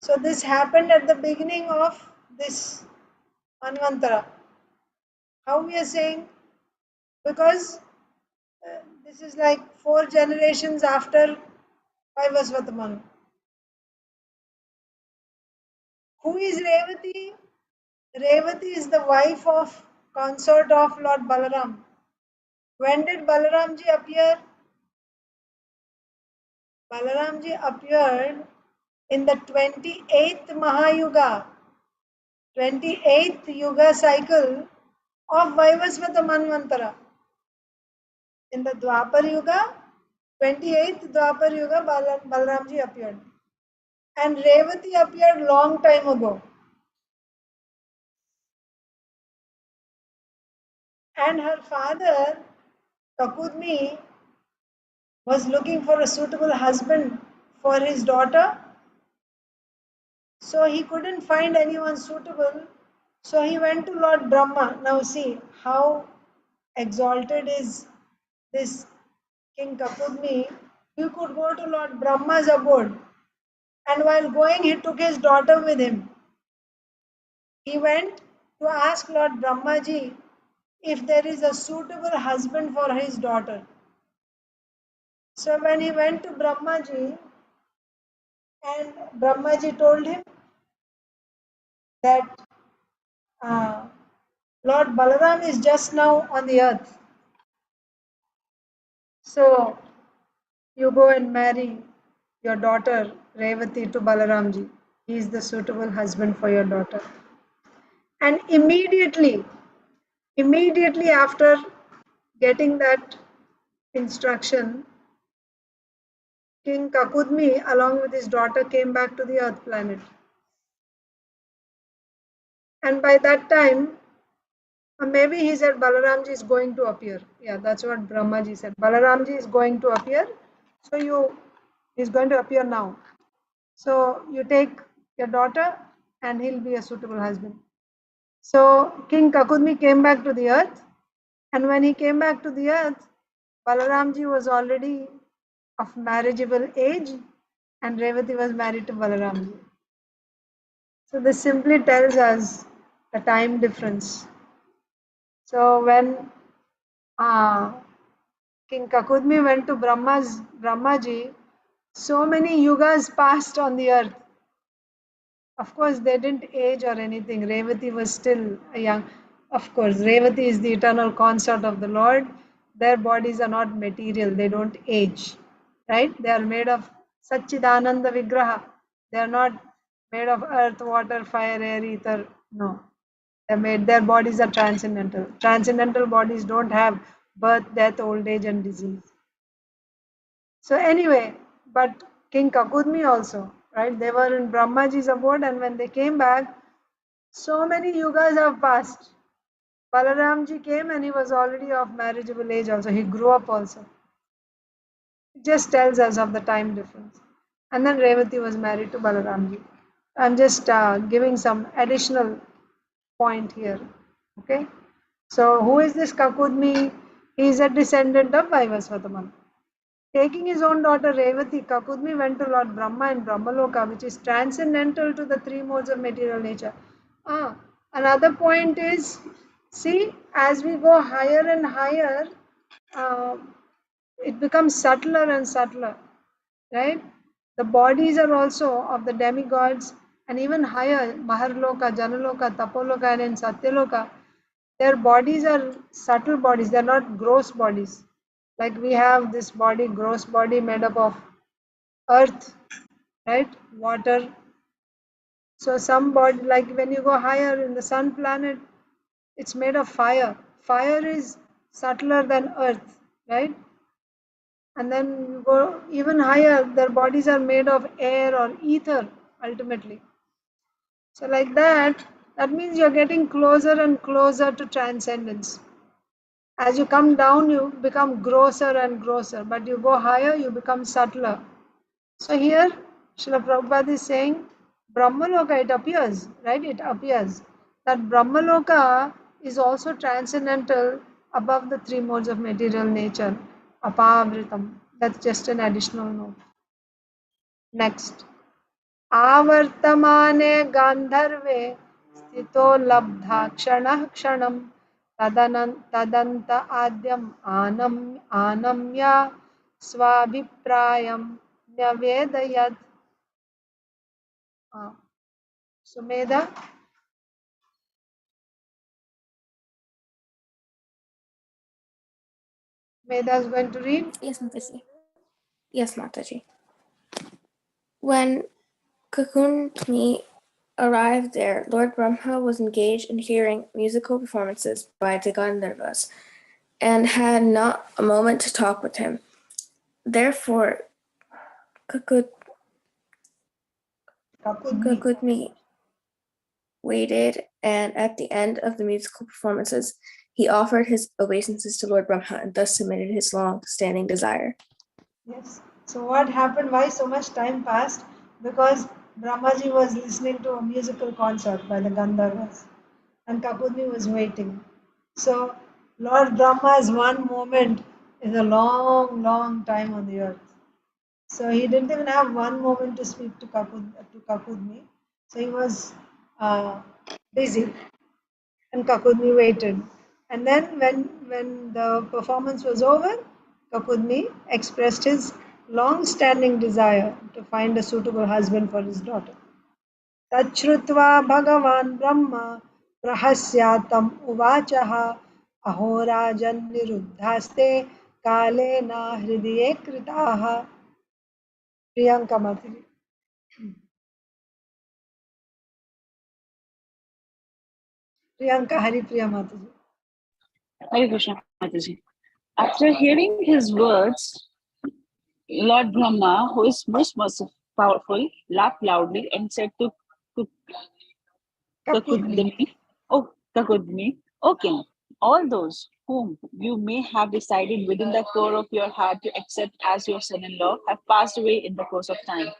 So this happened at the beginning of this Manvantara. How we are saying? Because this is like 4 generations after Vaivasvata Manu. Who is Revati? Revati is the wife of consort of Lord Balaram. When did Balaramji appear? Balaramji appeared in the 28th Mahayuga, 28th Yuga cycle of Vaivasvata Manvantara. In the Dwapar Yuga, 28th Dwapar Yuga, Balaramji appeared. And Revati appeared long time ago. And her father, Kakudmi, was looking for a suitable husband for his daughter. So he couldn't find anyone suitable. So he went to Lord Brahma. Now see how exalted is this King Kakudmi. He could go to Lord Brahma's abode. And while going, he took his daughter with him. He went to ask Lord Brahmaji if there is a suitable husband for his daughter. So when he went to Brahmaji, and Brahmaji told him that Lord Balaram is just now on the earth. So you go and marry your daughter Revati to Balaramji. He is the suitable husband for your daughter. And immediately after getting that instruction, King Kakudmi along with his daughter came back to the earth planet. And by that time, maybe he said Balaramji is going to appear. Yeah, that's what Brahmaji said. Balaramji is going to appear. So he's going to appear now. So you take your daughter and he'll be a suitable husband. So King Kakudmi came back to the earth. And when he came back to the earth, Balaramji was already of marriageable age and Revati was married to Balaramji. So this simply tells us the time difference. So when King Kakudmi went to Brahmaji, so many yugas passed on the earth. Of course, they didn't age or anything. Revati was still young. Of course, Revati is the eternal consort of the Lord. Their bodies are not material. They don't age. Right? They are made of Satchidananda Vigraha. They are not made of earth, water, fire, air, ether. No. Their bodies are transcendental. Transcendental bodies don't have birth, death, old age, and disease. So anyway, but King Kakudmi also, right? They were in Brahmaji's abode, and when they came back, so many yugas have passed. Balaramji came and he was already of marriageable age also. He grew up also. It just tells us of the time difference. And then Revati was married to Balaramji. I'm just giving some additional point here. Okay. So who is this Kakudmi? He is a descendant of Vaivasvatamana. Taking his own daughter Revati, Kakudmi went to Lord Brahma in Brahmaloka, which is transcendental to the three modes of material nature. Another point is, see, as we go higher and higher, it becomes subtler and subtler, right? The bodies are also of the demigods and even higher, Maharloka, Janaloka, Tapoloka, and in Satyaloka, their bodies are subtle bodies, they are not gross bodies. Like we have this body, gross body made up of earth, right? Water. So some body, like when you go higher in the sun planet, it's made of fire. Fire is subtler than earth, right? And then you go even higher, their bodies are made of air or ether ultimately. So like that means you're getting closer and closer to transcendence. As you come down, you become grosser and grosser, but you go higher, you become subtler. So here, Srila Prabhupada is saying, Brahmaloka, it appears, right? It appears that Brahmaloka is also transcendental above the three modes of material nature, apavritam. That's just an additional note. Next. Avartamane gandharve sthito labdha kshanah kshanam tadanta adyam anamya swabhiprayam nyavedayat. So Medha is going to read. Yes, Mataji. Yes, Mataji. When Kakundmi arrived there, Lord Brahma was engaged in hearing musical performances by the Gandharvas and had not a moment to talk with him. Therefore, Kakudmi waited, and at the end of the musical performances, he offered his obeisances to Lord Brahma and thus submitted his long-standing desire. Yes. So what happened? Why so much time passed? Because Brahmaji was listening to a musical concert by the Gandharvas, and Kakudni was waiting. So Lord Brahma's one moment is a long, long time on the earth. So he didn't even have one moment to speak to Kakudni. So he was busy, and Kakudni waited. And then when the performance was over, Kakudni expressed his long-standing desire to find a suitable husband for his daughter. Tachrutva Bhagavan Brahma Prahasyatam Uvachah Ahorajan Niruddhaste Kalena Hridiye Kritaha. Priyanka Mataji. Priyanka Haripriya Mataji. Hare Krishna Mataji. After hearing his words, Lord Brahma, who is most merciful, powerful, laughed loudly and said to Kakudni. Kakudni, O king, all those whom you may have decided within the core of your heart to accept as your son-in-law have passed away in the course of time.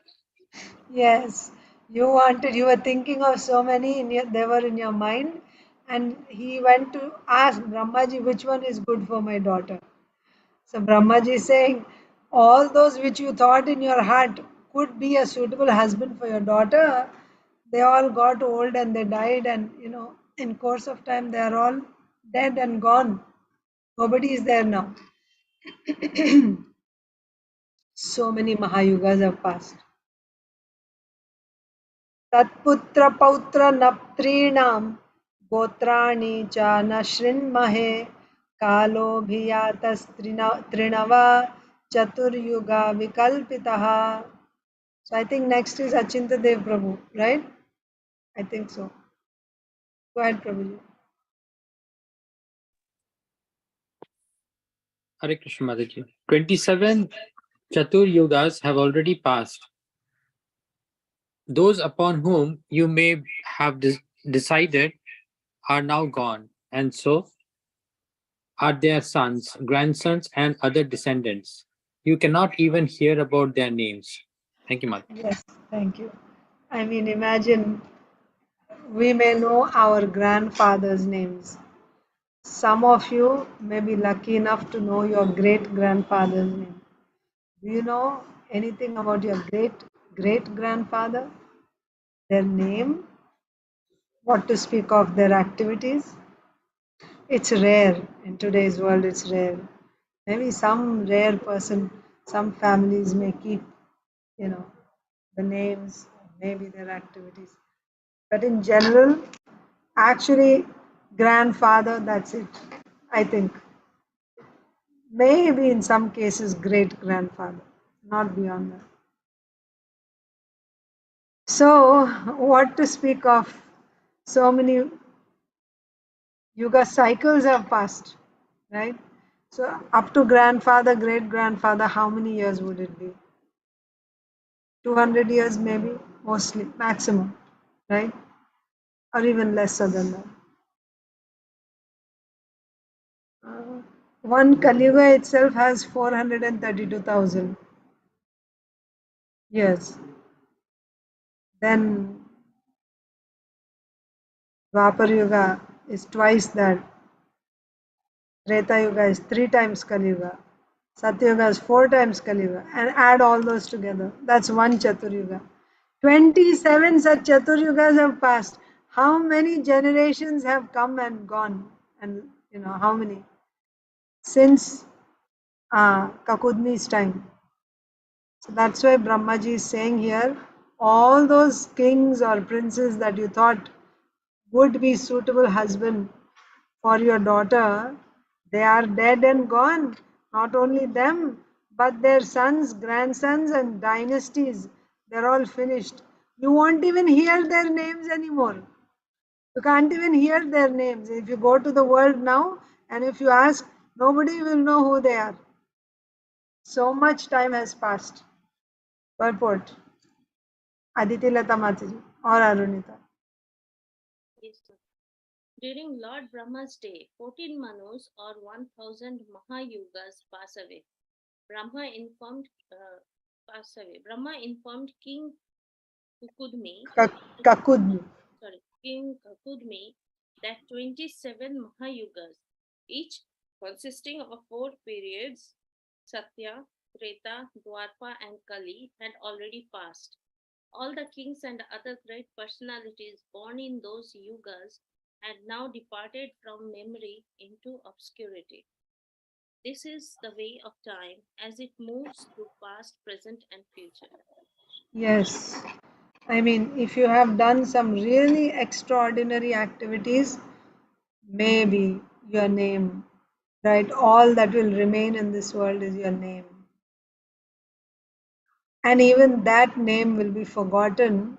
Yes, you were thinking of so many, they were in your mind, and he went to ask Brahmaji which one is good for my daughter. So Brahmaji is saying, all those which you thought in your heart could be a suitable husband for your daughter, they all got old and they died, and in course of time they are all dead and gone. Nobody is there now. So many Mahayugas have passed. तत्पुत्र पौत्र नप्त्रीणां गोत्राणि च न शृण्महे कालोऽभियातस्तृणवा चतुर्युगा विकल्पितः. So I think next is Achinta Dev Prabhu, right? I think so. Go ahead, Prabhuji. Hare Krishna Mataji. 27 Chatur Yugas have already passed. Those upon whom you may have decided are now gone, and so are their sons, grandsons, and other descendants. You cannot even hear about their names. Thank you, Mataji. Yes, thank you. I mean, imagine we may know our grandfathers' names. Some of you may be lucky enough to know your great grandfather's name. Do you know anything about your great grandfather? Their name? What to speak of their activities? It's rare. In today's world, it's rare. Maybe some rare person, some families may keep, the names, maybe their activities. But in general, actually, grandfather, that's it, I think. Maybe in some cases, great grandfather, not beyond that. So, what to speak of? So many yuga cycles have passed, right? So, up to grandfather, great grandfather, how many years would it be? 200 years, maybe, mostly, maximum, right? Or even lesser than that. One Kali Yuga itself has 432,000 years. Then Dwapar Yuga is twice that. Treta Yuga is 3 times Kali Yuga. Satya Yuga is 4 times Kali Yuga. And add all those together. That's one Chatur Yuga. 27 such Chatur Yugas have passed. How many generations have come and gone? And how many? Since Kakudni's time. So that's why Brahmaji is saying here, all those kings or princes that you thought would be suitable husband for your daughter, they are dead and gone. Not only them, but their sons, grandsons, and dynasties, they're all finished. You won't even hear their names anymore. You can't even hear their names. If you go to the world now and if you ask, nobody will know who they are. So much time has passed. Purport. Aditi Lata Mataji or Arunita. Yes, sir. During Lord Brahma's day, 14 Manus or 1000 Mahayugas pass away. Brahma informed King Kukudmi, Kakudmi. King Kukudmi, that 27 Mahayugas, each consisting of 4 periods, Satya, Treta, Dwapara, and Kali, had already passed. All the kings and other great personalities born in those yugas had now departed from memory into obscurity. This is the way of time as it moves through past, present, and future. Yes. I mean, if you have done some really extraordinary activities, maybe your name, right? All that will remain in this world is your name. And even that name will be forgotten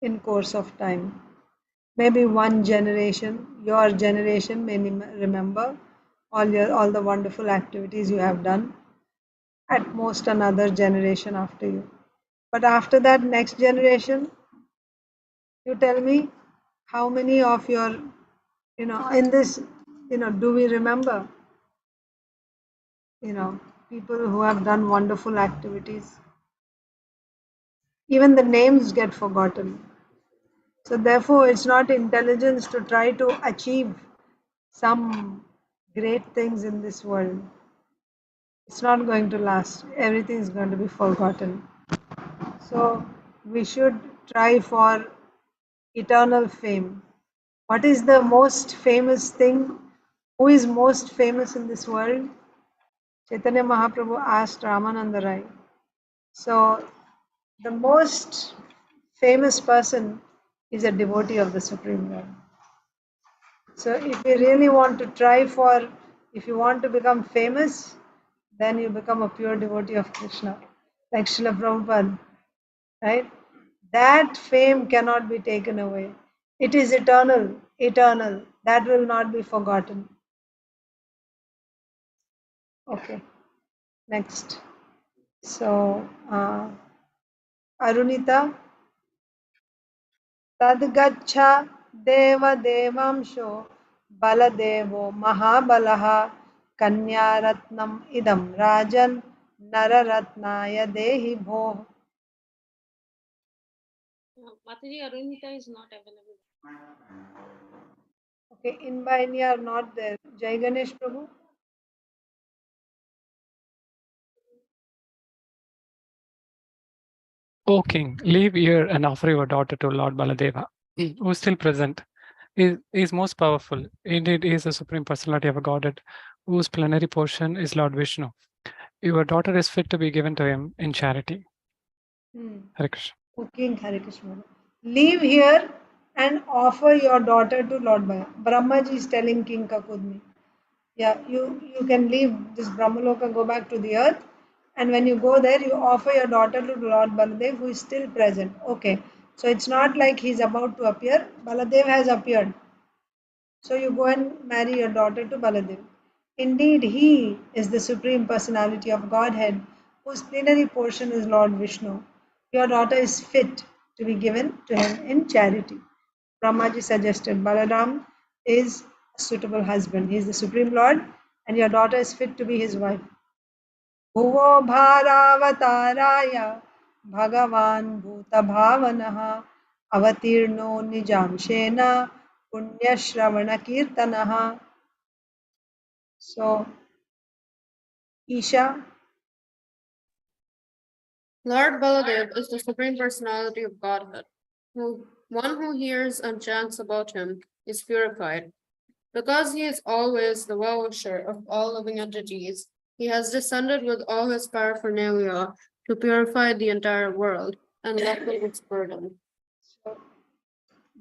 in course of time. Maybe one generation, your generation may remember all the wonderful activities you have done. At most another generation after you. But after that, next generation, you tell me how many of your, in this, do we remember, people who have done wonderful activities? Even the names get forgotten. So therefore, it's not intelligence to try to achieve some great things in this world. It's not going to last. Everything is going to be forgotten. So we should try for eternal fame. What is the most famous thing? Who is most famous in this world? Chaitanya Mahaprabhu asked Ramananda Rai. So the most famous person is a devotee of the Supreme Lord. So if you really want to try for, if you want to become famous, then you become a pure devotee of Krishna, like Srila Prabhupada, right? That fame cannot be taken away. It is eternal, eternal. That will not be forgotten. Okay, next. So, Arunita, Tadgacha Deva Devamsho Baladevo Mahabalaha Kanyaratnam Idam Rajan Nararatnaya Dehi Bho. Mataji, Arunita is not available. Okay, in Vaini are not there. Jai Ganesh Prabhu. O king, leave here and offer your daughter to Lord Baladeva, who is still present. He is most powerful. Indeed, he is the supreme personality of a godhead, whose plenary portion is Lord Vishnu. Your daughter is fit to be given to him in charity. Hare Krishna. O King Hare Krishna. Leave here and offer your daughter to Lord Brahmaji is telling King Kakudmi. Yeah, you can leave this Brahmaloka, go back to the earth, and when you go there, you offer your daughter to Lord Baladev, who is still present. Okay, so it's not like he's about to appear. Baladev has appeared. So you go and marry your daughter to Baladev. Indeed, he is the supreme personality of Godhead, whose plenary portion is Lord Vishnu. Your daughter is fit to be given to him in charity. Brahmaji suggested Balaram is a suitable husband. He is the Supreme Lord, and your daughter is fit to be his wife. Bhuvo Bharavatāraya Bhagavan Bhuta Bhavanaha Avatirno Nijamshena Punya Shravana Kirtanaha. So, Isha, Lord Baladev is the Supreme Personality of Godhead. One who hears and chants about him is purified. Because he is always the well-wisher of all living entities, he has descended with all his paraphernalia to purify the entire world and lessen its burden.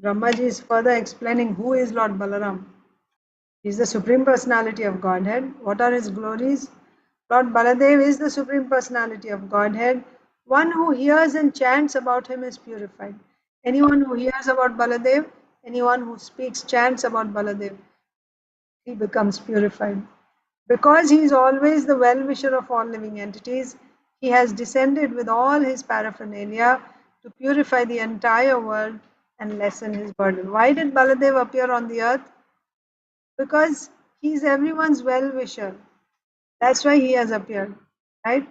Brahmaji is further explaining who is Lord Balaram. He is the Supreme Personality of Godhead. What are his glories? Lord Baladev is the Supreme Personality of Godhead. One who hears and chants about him is purified. Anyone who hears about Baladev, anyone who speaks, chants about Baladev, he becomes purified. Because he is always the well-wisher of all living entities, he has descended with all his paraphernalia to purify the entire world and lessen his burden. Why did Baladev appear on the earth? Because he is everyone's well-wisher. That's why he has appeared. right?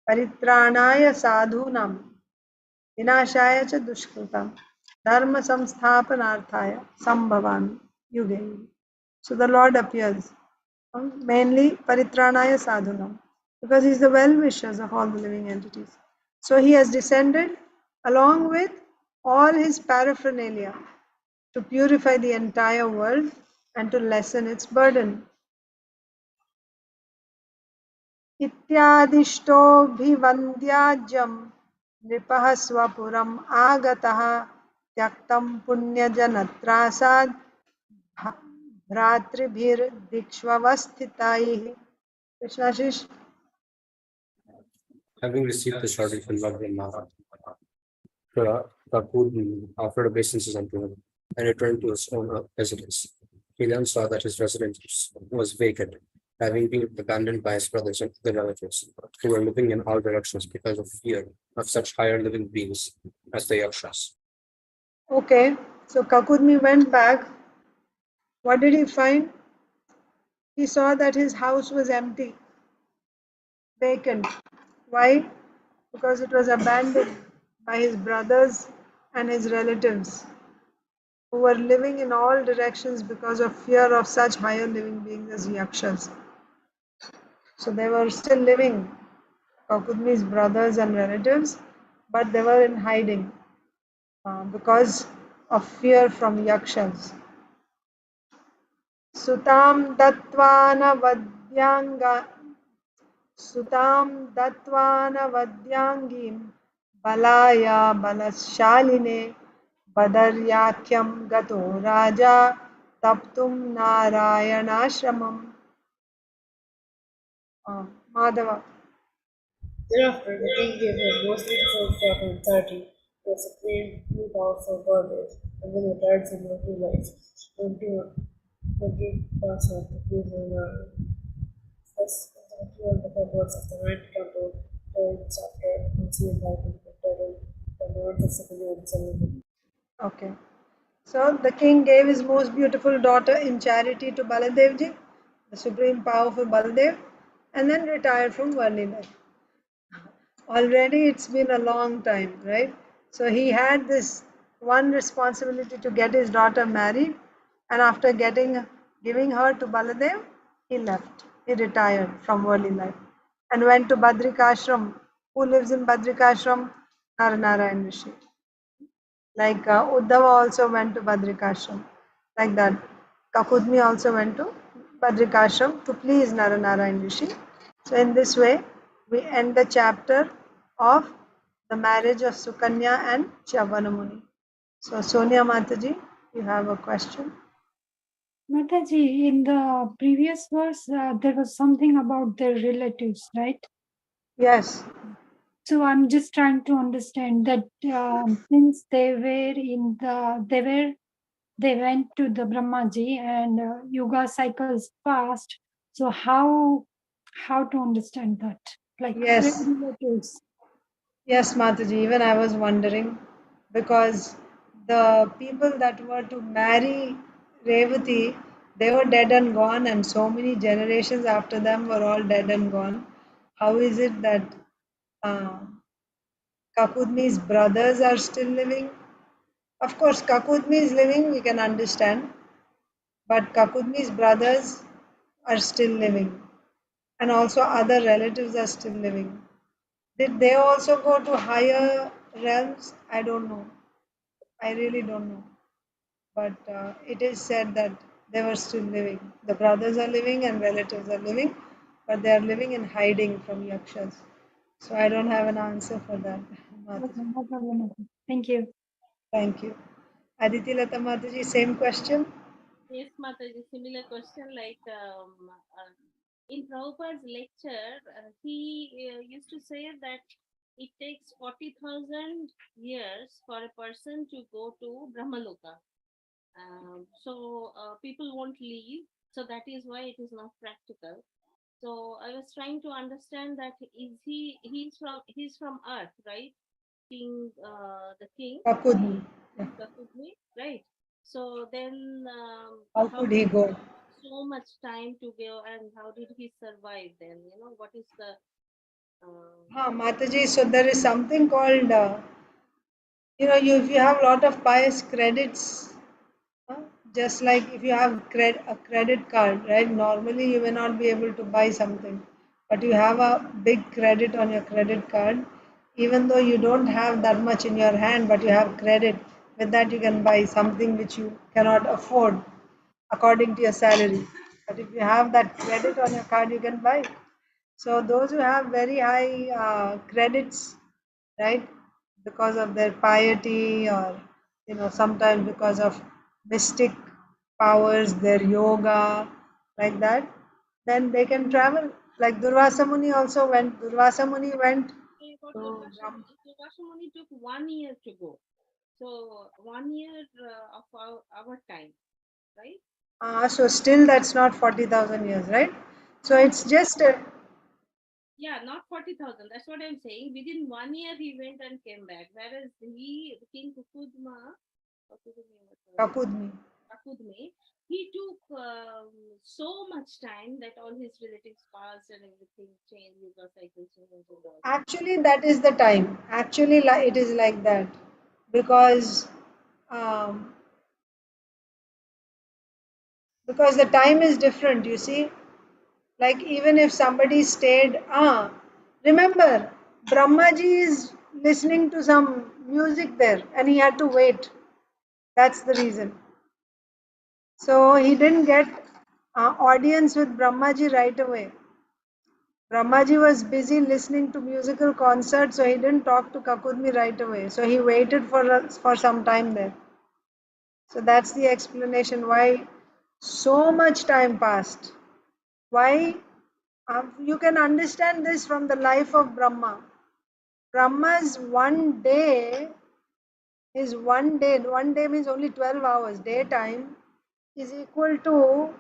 Paritranaya sadhunam vinashaya cha dushkritam dharma samsthapanarthaya sambhavan yuge. So the Lord appears mainly paritranaya sadhunam because he is the well-wishers of all the living entities. So he has descended along with all his paraphernalia to purify the entire world and to lessen its burden. इत्यादिष्टोऽभिवन्द्याज्यं नृपः स्वपुरम् आगतः त्यक्तं पुण्यजनत्रासाद् भ्रातृभिर्दिक्ष्वस्थितैः. Krishnashish. Having received the short from Lord Brahma, Kapoor offered obeisances unto him and returned to his own residence. He then saw that his residence was vacant, having been abandoned by his brothers and other relatives, who were living in all directions because of fear of such higher living beings as the Yakshas. Okay, so Kakudmi went back. What did he find? He saw that his house was empty, vacant. Why? Because it was abandoned by his brothers and his relatives, who were living in all directions because of fear of such higher living beings as Yakshas. So they were still living, Kakudmi's brothers and relatives, but they were in hiding because of fear from Yakshas. Sutam datvana vadyangim balaya balashaline badaryakyam gato raja taptum narayanashramam. Madhava. Thereafter, the king gave his most beautiful daughter Mataji to a supremely powerful goddess, and then retired from worldly life into a Madhipasa to please Narayana. Thus, the material of the words of the ninth canto, third chapter, conceived by him, entitled The Lords of Sakali and Salman. Okay. So the king gave his most beautiful daughter in charity to Baladevji, the supreme powerful Baladev, and then retired from worldly life. Already it's been a long time, right? So he had this one responsibility to get his daughter married, and after giving her to Baladev, he left. He retired from worldly life and went to Badrikashram. Who lives in Badrikashram? Naranarayan Rishi. Like Uddhava also went to Badrikashram. Like that, Kakudmi also went to Badrikashram to please Naranarayan Rishi. So in this way, we end the chapter of the marriage of Sukanya and Chavanamuni. So Sonia Mataji, you have a question? Mataji, in the previous verse, there was something about their relatives, right? Yes. So I'm just trying to understand that since they went to the Brahmaji and Yuga cycles passed. So how to understand that? Like Yes. relatives. Yes, Mataji, even I was wondering because the people that were to marry Revati, they were dead and gone, and so many generations after them were all dead and gone. How is it that uh, Kakudmi's brothers are still living? Of course, Kakudmi is living, we can understand, but Kakudmi's brothers are still living, and also other relatives are still living. Did they also go to higher realms? I don't know. I really don't know. But it is said that they were still living. The brothers are living and relatives are living, but they are living in hiding from Yakshas. So I don't have an answer for that. Okay, Mataji. no problem. Thank you. Thank you. Aditi Lata Mataji, same question? Yes, Mataji, similar question like in Prabhupada's lecture, he used to say that it takes 40,000 years for a person to go to Brahmaloka. So people won't leave. So that is why it is not practical. So I was trying to understand that he's from Earth, right? The king. Kakudmi. Yeah. Kakudmi, right? So then How could he go? so much time to go, and how did he survive then? What is the Mataji, so there is something called, if you have a lot of pious credits, just like if you have a credit card, right? Normally you may not be able to buy something, but you have a big credit on your credit card. Even though you don't have that much in your hand, but you have credit, with that you can buy something which you cannot afford according to your salary. But if you have that credit on your card, you can buy. So those who have very high credits, right, because of their piety, or sometimes because of mystic powers, their yoga, like that, then they can travel. Like Durvasa Muni also went. Durvasa Muni went to Durvasa Muni took 1 year to go. So 1 year of our time, right? So still that's not 40,000 years, right? So it's just Yeah, not 40,000. That's what I'm saying. Within 1 year, he went and came back. Whereas King Kapudmi. Kakudme, he took so much time that all his relatives passed and everything changed, Yuga cycles changed and all. Actually, that is the time. Actually, it is like that, because um, the time is different. You see, like even if somebody stayed, remember, Brahmaji is listening to some music there, and he had to wait. That's the reason. So he didn't get audience with Brahmaji right away. Brahmaji was busy listening to musical concerts, so he didn't talk to Kakudmi right away. So he waited for some time there. So that's the explanation why so much time passed. Why? You can understand this from the life of Brahma. Brahma's one day one day means only 12 hours, daytime, is equal to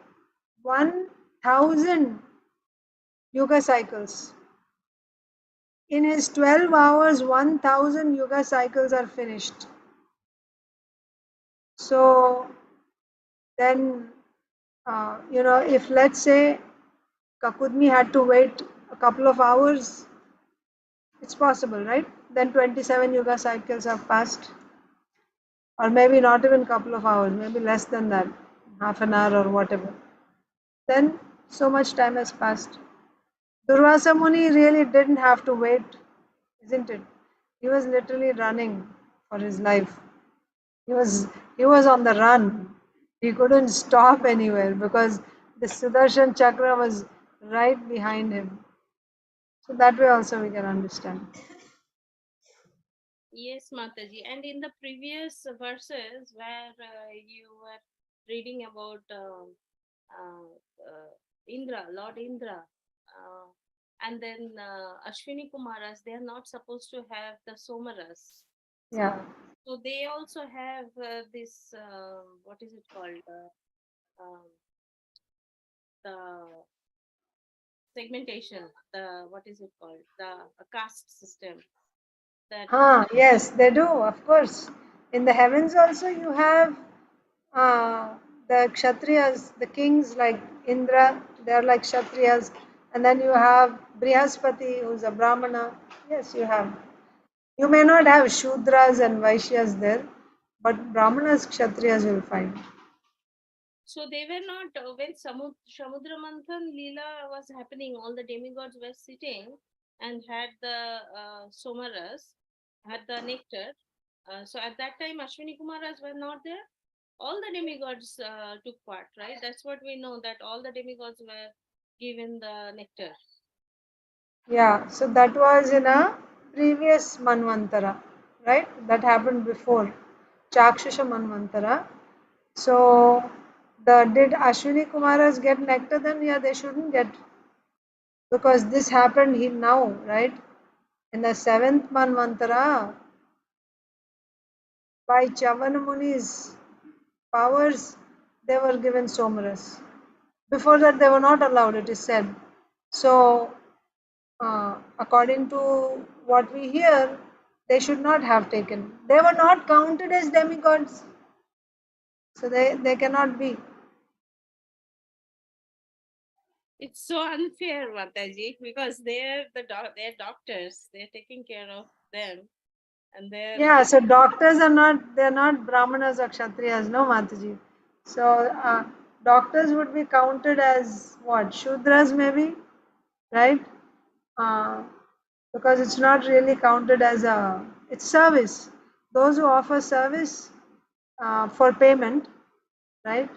1000 yuga cycles. In his 12 hours, 1000 yuga cycles are finished. So then, if let's say Kakudmi had to wait a couple of hours, it's possible, right? Then 27 yuga cycles have passed. Or maybe not even a couple of hours, maybe less than that, half an hour or whatever. Then so much time has passed. Durvasa Muni really didn't have to wait, isn't it? He was literally running for his life. He was on the run. He couldn't stop anywhere because the Sudarshan Chakra was right behind him. So that way also we can understand. Yes, Mataji. And in the previous verses where you were reading about Indra, Lord Indra, and then Ashwini Kumaras, they are not supposed to have the Somaras. Yeah. So they also have this, what is it called? The segmentation, what is it called? The caste system. Yes, they do, of course. In the heavens also you have the Kshatriyas, the kings like Indra, they are like Kshatriyas. And then you have Brihaspati, who's a Brahmana. Yes, you have. You may not have Shudras and Vaishyas there, but Brahmanas, Kshatriyas will find. So they were not, when Samudra Manthan Leela was happening, all the demigods were sitting and had the Somaras, had the nectar. So at that time, Ashwini Kumaras were not there. All the demigods took part, right? That's what we know, that all the demigods were given the nectar. Yeah, so that was in a previous Manvantara, right? That happened before Chakshusha Manvantara. So, did Ashwini Kumaras get nectar then? Yeah, they shouldn't get, because this happened now, right? In the 7th Manvantara, by Chavana Muni's powers, they were given Somaras. Before that, they were not allowed, it is said. So, according to what we hear, they should not have taken. They were not counted as demigods. So they cannot be. It's so unfair, Mataji, because they're doctors. They're taking care of them, and they're Yeah, so doctors are they're not Brahmanas or Kshatriyas, no, Mataji. So doctors would be counted as what? Shudras maybe, right? Uh, because it's not really counted as it's service. Those who offer service for payment, right?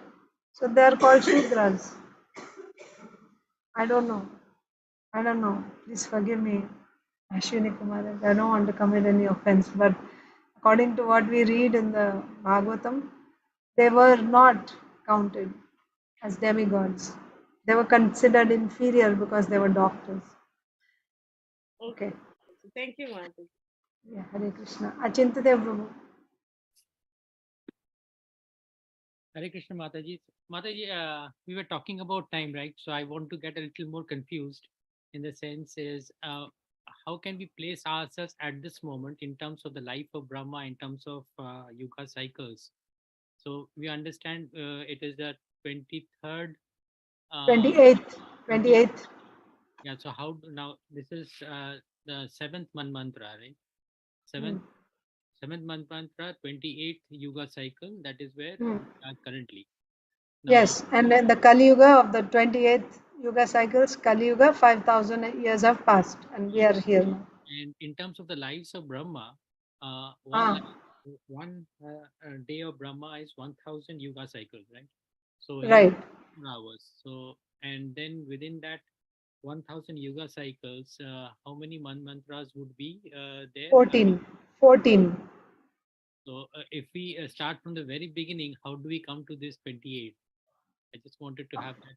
So they are called Shudras. I don't know. I don't know. Please forgive me, Ashwini Kumar. I don't want to commit any offense, but according to what we read in the Bhagavatam, they were not counted as demigods. They were considered inferior because they were doctors. Okay. Thank you, Mataji. Yeah, Hare Krishna. Achintadev Prabhu. Hare Krishna Mataji. Mataji, we were talking about time, right? So I want to get a little more confused in the sense is how can we place ourselves at this moment in terms of the life of Brahma, in terms of yuga cycles? So we understand it is the 23rd. 28th. 28th. Yeah, so how now this is the seventh mantra, right? Seventh mantra, 28th yuga cycle, that is where we are currently. Now, Yes, and then the Kali Yuga of the 28th Yuga cycles, Kali Yuga, 5,000 years have passed and we are here now. and in terms of the lives of Brahma, one day of Brahma is 1,000 yuga cycles, right? So Right. hours. So and then within that 1,000 yuga cycles, how many mantras would be there? 14. 14. So if we start from the very beginning, how do we come to this 28? I just wanted to have that.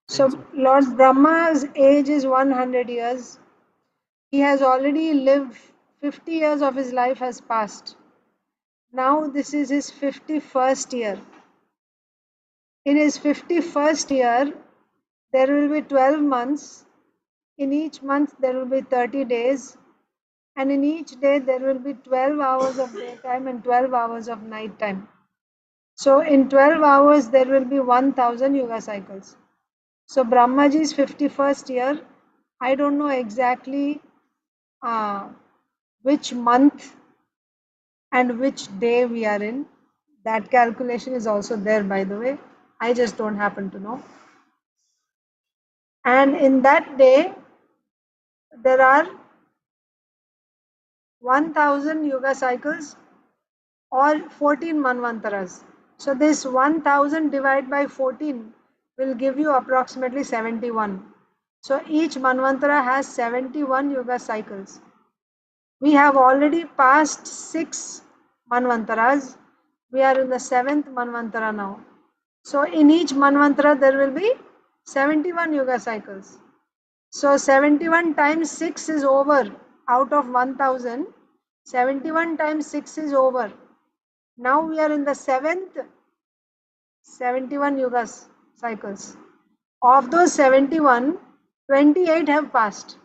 So Lord Brahma's age is 100 years. He has already lived 50 years of his life has passed. Now this is his 51st year. In his 51st year, there will be 12 months. In each month, there will be 30 days. And in each day, there will be 12 hours of daytime and 12 hours of night time. So in 12 hours, there will be 1,000 yuga cycles. So Brahmaji's 51st year, I don't know exactly which month and which day we are in. That calculation is also there, by the way. I just don't happen to know. And in that day, there are 1,000 yuga cycles or 14 manvantaras. So this 1,000 divided by 14 will give you approximately 71. So each manvantara has 71 yuga cycles. We have already passed 6 manvantaras. We are in the 7th manvantara now. So in each manvantara there will be 71 yuga cycles. So 71 times 6 is over. Out of 1000, 71 times 6 is over. Now we are in the 7th 71 yuga cycles. Of those 71, 28 have passed.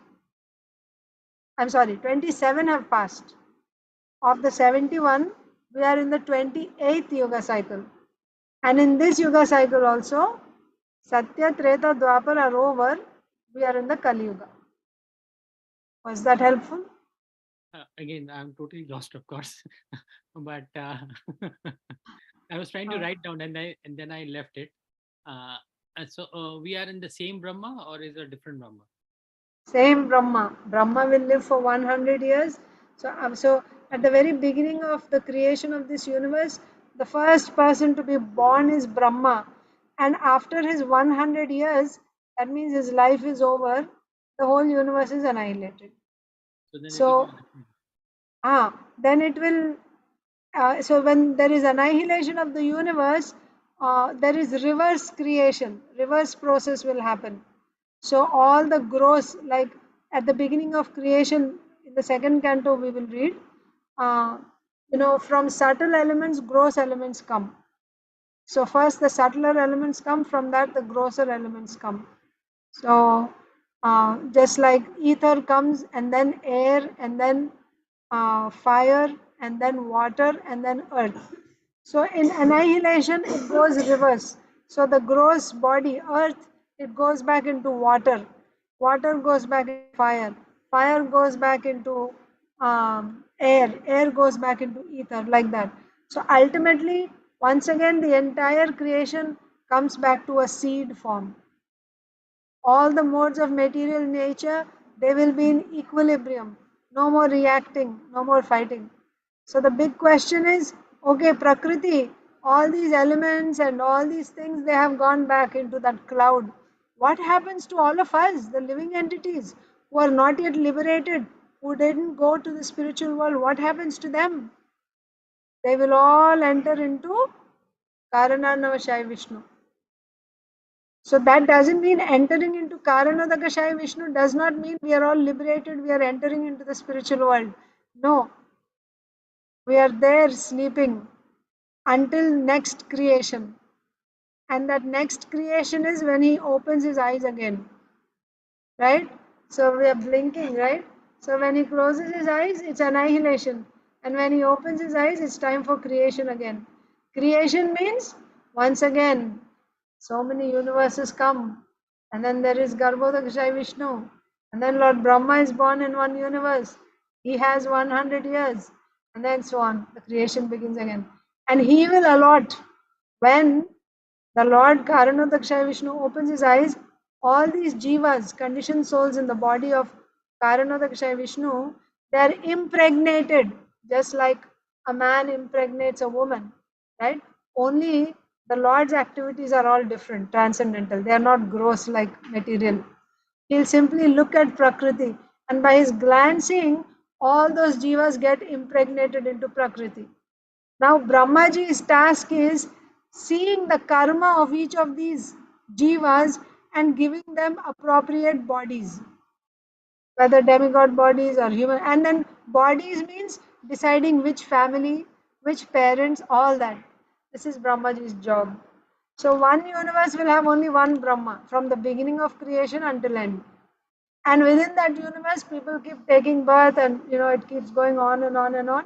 I'm sorry, 27 have passed. Of the 71, we are in the 28th yuga cycle. And in this yuga cycle also, Satya, Treta, Dwapar are over. We are in the Kali Yuga. Was that helpful? Again, I'm totally lost, of course, but I was trying to write down and then I left it. So we are in the same Brahma or is it a different Brahma? Same Brahma. Brahma will live for 100 years. So at the very beginning of the creation of this universe, the first person to be born is Brahma. And after his 100 years, that means his life is over, the whole universe is annihilated. Then it will, so when there is annihilation of the universe, there is reverse creation, reverse process will happen. So all the gross, like at the beginning of creation, in the second canto we will read, from subtle elements, gross elements come. So first the subtler elements come, from that the grosser elements come. So just like ether comes and then air and then fire and then water and then earth. So in annihilation it goes reverse. So the gross body earth it goes back into water. Water goes back into fire. Fire goes back into air. Air goes back into ether, like that. So ultimately, once again, the entire creation comes back to a seed form. All the modes of material nature, they will be in equilibrium. No more reacting, no more fighting. So the big question is, okay, Prakriti, all these elements and all these things, they have gone back into that cloud. What happens to all of us, the living entities who are not yet liberated, who didn't go to the spiritual world? What happens to them? They will all enter into Karanarnavashaya Vishnu. So that doesn't mean entering into Karanodakashaya Vishnu does not mean we are all liberated, we are entering into the spiritual world. No, we are there sleeping until next creation. And that next creation is when he opens his eyes again. Right? So we are blinking, right? So when he closes his eyes, it's annihilation. And when he opens his eyes, it's time for creation again. Creation means, once again, so many universes come. And then there is Garbhodakashai Vishnu. And then Lord Brahma is born in one universe. He has 100 years. And then so on. The creation begins again. And he will allot when the Lord Karanodakshaya Vishnu opens his eyes, all these jivas, conditioned souls in the body of Karanodakshaya Vishnu, they are impregnated, just like a man impregnates a woman, right? Only the Lord's activities are all different, transcendental. They are not gross like material. He'll simply look at Prakriti, and by his glancing, all those jivas get impregnated into Prakriti. Now Brahmaji's task is seeing the karma of each of these jivas and giving them appropriate bodies, whether demigod bodies or human. And then bodies means deciding which family, which parents, all that. This is Brahmaji's job. So one universe will have only one Brahma from the beginning of creation until end. And within that universe, people keep taking birth, and it keeps going on and on and on.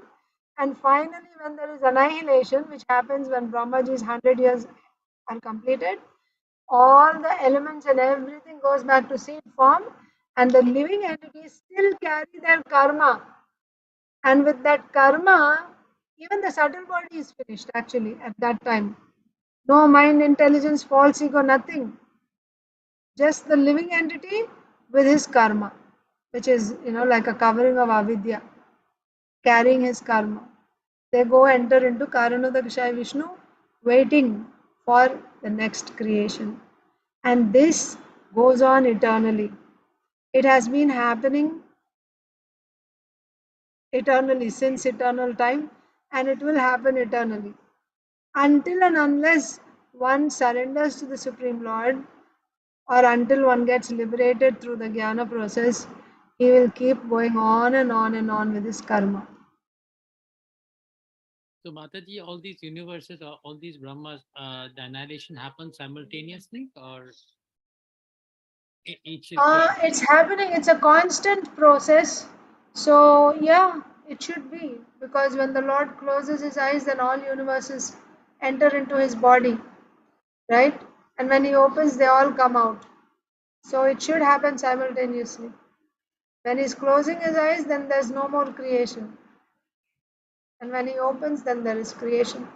And finally, when there is annihilation, which happens when Brahmaji's 100 years are completed, all the elements and everything goes back to seed form, and the living entities still carry their karma. And with that karma, even the subtle body is finished actually at that time. No mind, intelligence, false ego, nothing. Just the living entity with his karma, which is like a covering of avidya, carrying his karma. They go enter into Karanodakashaya Vishnu, waiting for the next creation. And this goes on eternally. It has been happening eternally, since eternal time, and it will happen eternally. Until and unless one surrenders to the Supreme Lord, or until one gets liberated through the jnana process, he will keep going on and on and on with his karma. So Mataji, all these universes or all these Brahmas, the annihilation happens simultaneously, or each is It's happening, it's a constant process. So, yeah, it should be, because when the Lord closes his eyes, then all universes enter into his body, right? And when he opens, they all come out. So, it should happen simultaneously. When he's closing his eyes, then there's no more creation. And when he opens, then there is creation.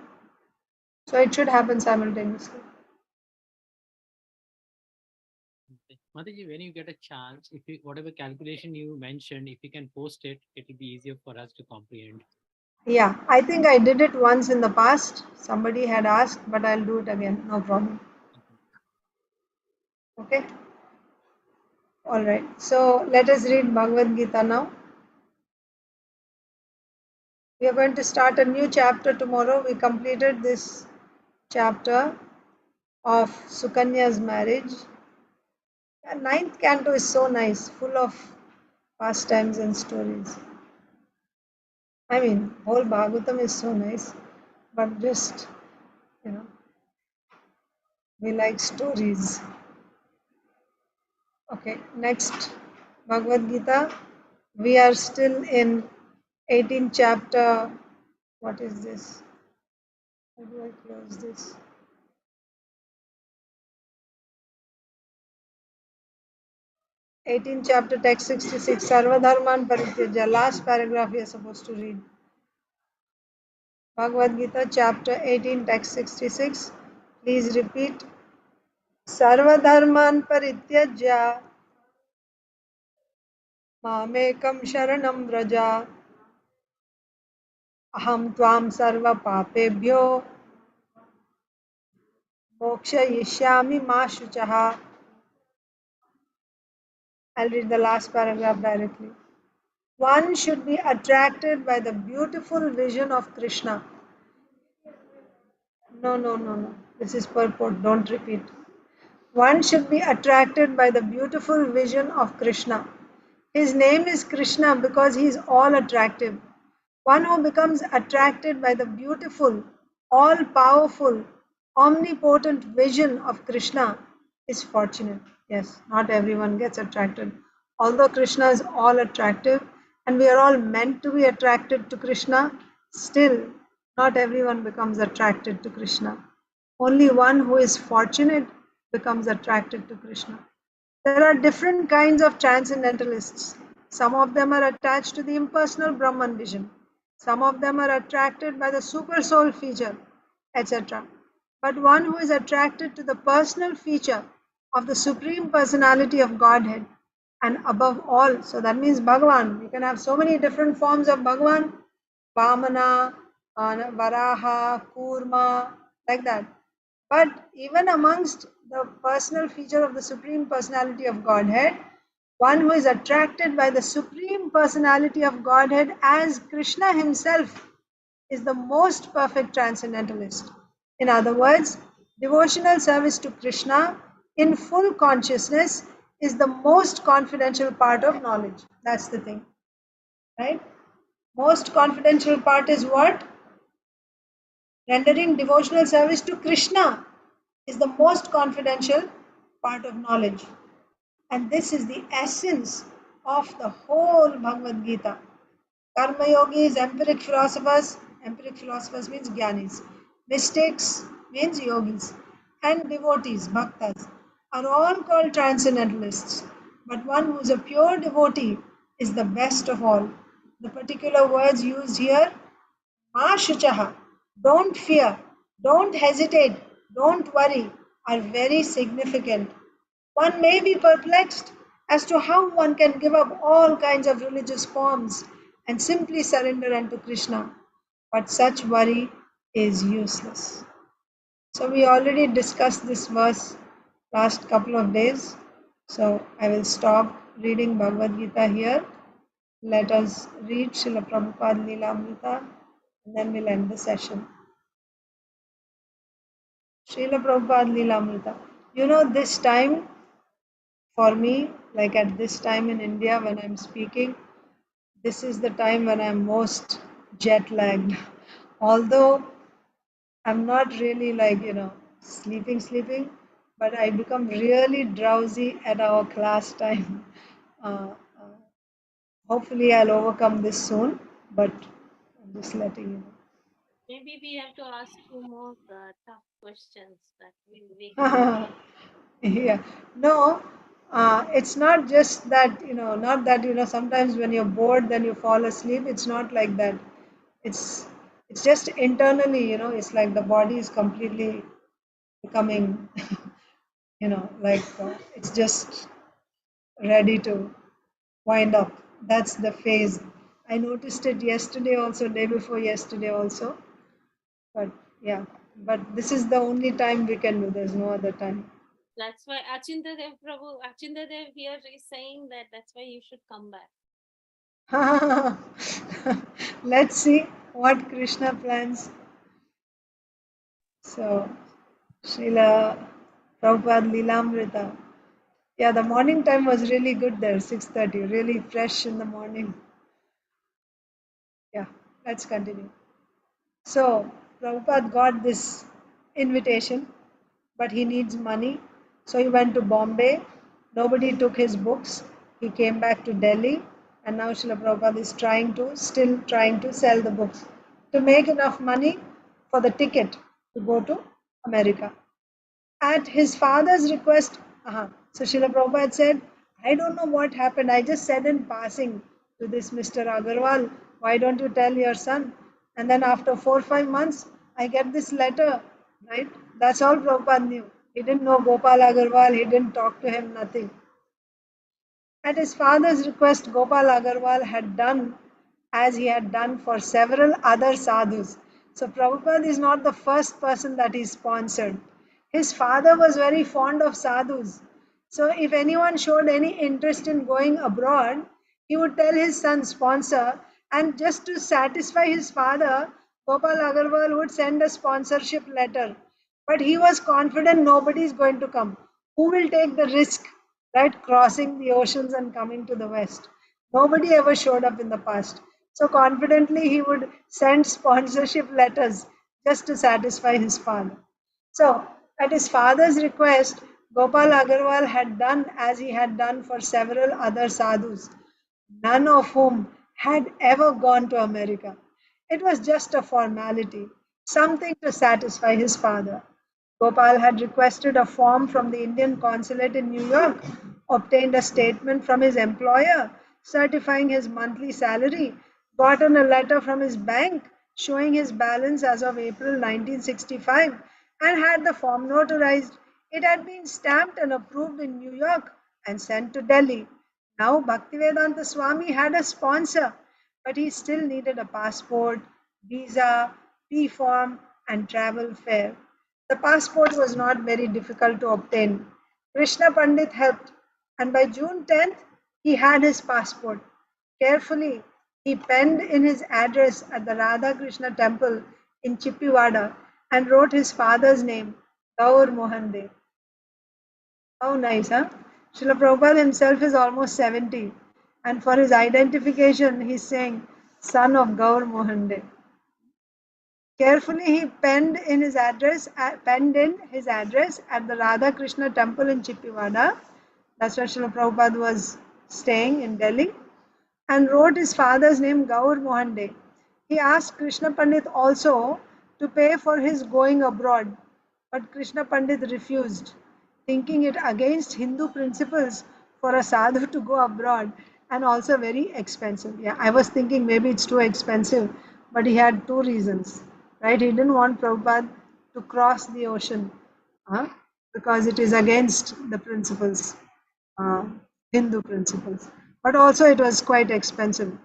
So, it should happen simultaneously. Mataji, when you get a chance, if you, whatever calculation you mentioned, if you can post it, it will be easier for us to comprehend. Yeah, I think I did it once in the past. Somebody had asked, but I'll do it again. No problem. Okay. All right. So let us read Bhagavad Gita now. We are going to start a new chapter tomorrow. We completed this chapter of Sukanya's marriage. The ninth canto is so nice, full of pastimes and stories. I mean, whole Bhagavatam is so nice, but just, we like stories. Okay, next Bhagavad Gita. We are still in 18th chapter. What is this? How do I close this? 18th chapter, text 66. Sarvadharman Parityaja. Last paragraph we are supposed to read. Bhagavad Gita, chapter 18, text 66. Please repeat. Sarvadharman Parityaja. Mamekam Sharanam Vraja. Aham Tvam Sarva Papebhyo. Mokshayishyami Ma Shuchaha. I'll read the last paragraph directly. One should be attracted by the beautiful vision of Krishna. No. This is purport, don't repeat. One should be attracted by the beautiful vision of Krishna. His name is Krishna because he is all attractive. One who becomes attracted by the beautiful, all powerful, omnipotent vision of Krishna is fortunate. Yes, not everyone gets attracted. Although Krishna is all attractive and we are all meant to be attracted to Krishna, still not everyone becomes attracted to Krishna. Only one who is fortunate becomes attracted to Krishna. There are different kinds of transcendentalists. Some of them are attached to the impersonal Brahman vision. Some of them are attracted by the super soul feature, etc. But one who is attracted to the personal feature of the Supreme Personality of Godhead and above all, so that means Bhagavan. You can have so many different forms of Bhagavan, Vamana, Varaha, Kurma, like that. But even amongst the personal feature of the Supreme Personality of Godhead, one who is attracted by the Supreme Personality of Godhead as Krishna himself is the most perfect transcendentalist. In other words, devotional service to Krishna in full consciousness is the most confidential part of knowledge. That's the thing, right? Most confidential part is what? Rendering devotional service to Krishna is the most confidential part of knowledge. And this is the essence of the whole Bhagavad Gita. Karma yogis, empiric philosophers means jnanis, mystics means yogis, and devotees, bhaktas, are all called transcendentalists. But one who is a pure devotee is the best of all. The particular words used here, Ma Shuchaha, don't fear, don't hesitate, don't worry, are very significant. One may be perplexed as to how one can give up all kinds of religious forms and simply surrender unto Krishna, but such worry is useless. So we already discussed this verse last couple of days. So I will stop reading Bhagavad Gita here. Let us read Srila Prabhupada Leelamrita and then we'll end the session. Srila Prabhupada Leelamrita. You know, this time for me, like at this time in India when I'm speaking, this is the time when I'm most jet lagged. Although I'm not really like, sleeping, but I become really drowsy at our class time. Uh, hopefully, I'll overcome this soon, but I'm just letting you know. Maybe we have to ask you more tough questions that will wake you. Yeah, no, it's not just that, not that, sometimes when you're bored, then you fall asleep. It's not like that. It's it's just internally, it's like the body is completely becoming, like it's just ready to wind up. That's the phase. I noticed it yesterday also, day before yesterday also. But yeah, but this is the only time we can do. There's no other time. That's why Achindadev here is saying that that's why you should come back. Let's see what Krishna plans. So, Srila Prabhupada Leelamrita. Yeah, the morning time was really good there, 6:30, really fresh in the morning. Yeah, let's continue. So, Prabhupada got this invitation, but he needs money. So he went to Bombay. Nobody took his books. He came back to Delhi, and now Srila Prabhupada is still trying to sell the books to make enough money for the ticket to go to America. At his father's request, so Srila Prabhupada said, I don't know what happened. I just said in passing to this Mr. Agarwal, why don't you tell your son? And then after 4 or 5 months, I get this letter, right? That's all Prabhupada knew. He didn't know Gopal Agarwal, he didn't talk to him, nothing. At his father's request, Gopal Agarwal had done as he had done for several other sadhus. So Prabhupada is not the first person that he sponsored. His father was very fond of sadhus. So if anyone showed any interest in going abroad, he would tell his son sponsor, and just to satisfy his father, Gopal Agarwal would send a sponsorship letter. But he was confident nobody is going to come. Who will take the risk, right? Crossing the oceans and coming to the West. Nobody ever showed up in the past. So confidently he would send sponsorship letters just to satisfy his father. So at his father's request, Gopal Agarwal had done as he had done for several other sadhus, none of whom had ever gone to America. It was just a formality, something to satisfy his father. Gopal had requested a form from the Indian consulate in New York, obtained a statement from his employer certifying his monthly salary, gotten a letter from his bank showing his balance as of April 1965, and had the form notarized. It had been stamped and approved in New York and sent to Delhi. Now Bhaktivedanta Swami had a sponsor, but he still needed a passport, visa, P form, and travel fare. The passport was not very difficult to obtain. Krishna Pandit helped, and by June 10th, he had his passport. Carefully, he penned in his address at the Radha Krishna temple in Chippiwada and wrote his father's name, Gaur Mohan De. How nice, huh? Srila Prabhupada himself is almost 70, and for his identification, he's saying, son of Gaur Mohan De. Carefully, he penned in his address at the Radha Krishna temple in Chippiwada. That's where Srila Prabhupada was staying in Delhi, and wrote his father's name Gaur Mohan De. He asked Krishna Pandit also to pay for his going abroad, but Krishna Pandit refused, thinking it against Hindu principles for a sadhu to go abroad and also very expensive. Yeah, I was thinking maybe it's too expensive, but he had two reasons, right? He didn't want Prabhupada to cross the ocean because it is against the principles, uh, Hindu principles. But also it was quite expensive.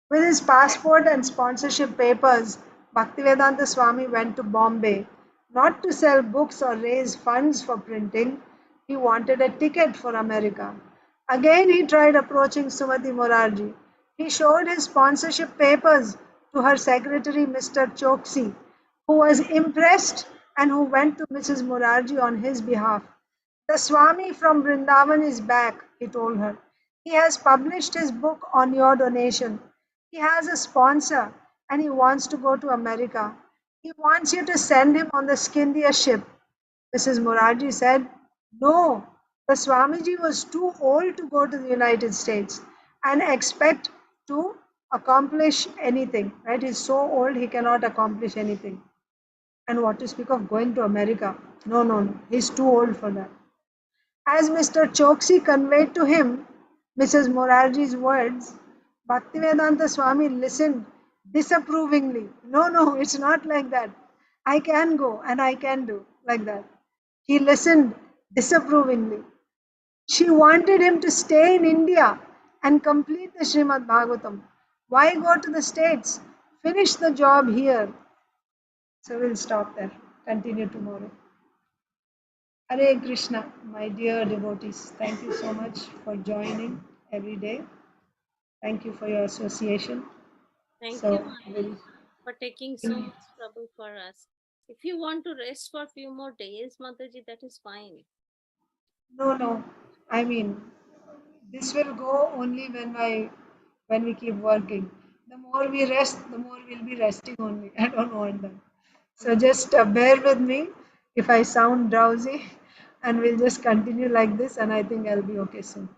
With his passport and sponsorship papers, Bhaktivedanta Swami went to Bombay, not to sell books or raise funds for printing. He wanted a ticket for America. Again, he tried approaching Sumati Morarji. He showed his sponsorship papers to her secretary, Mr. Choksi, who was impressed and who went to Mrs. Morarji on his behalf. The Swami from Vrindavan is back, he told her. He has published his book on your donation. He has a sponsor and he wants to go to America. He wants you to send him on the Scindia ship. Mrs. Morarji said, no, the Swamiji was too old to go to the United States and expect to accomplish anything. Right? He's so old he cannot accomplish anything. And what to speak of going to America? No, no, no. He's too old for that. As Mr. Choksi conveyed to him Mrs. Morarji's words, Bhaktivedanta Swami listened disapprovingly. No, no, it's not like that. I can go and I can do like that. He listened disapprovingly. She wanted him to stay in India and complete the Srimad Bhagavatam. Why go to the States? Finish the job here. So we'll stop there. Continue tomorrow. Hare Krishna, my dear devotees. Thank you so much for joining every day. Thank you for your association. Thank So, you, Mataji, for taking so much trouble for us. If you want to rest for a few more days, Mataji, that is fine. no. I mean, this will go only when we keep working. The more we rest, the more we'll be resting only. I don't want that. So just bear with me if I sound drowsy, and we'll just continue like this, and I think I'll be okay soon.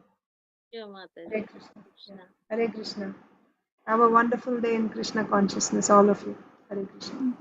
Sure, Mataji. Hare Krishna. Yeah. Hare Krishna. Have a wonderful day in Krishna consciousness, all of you. Hare Krishna.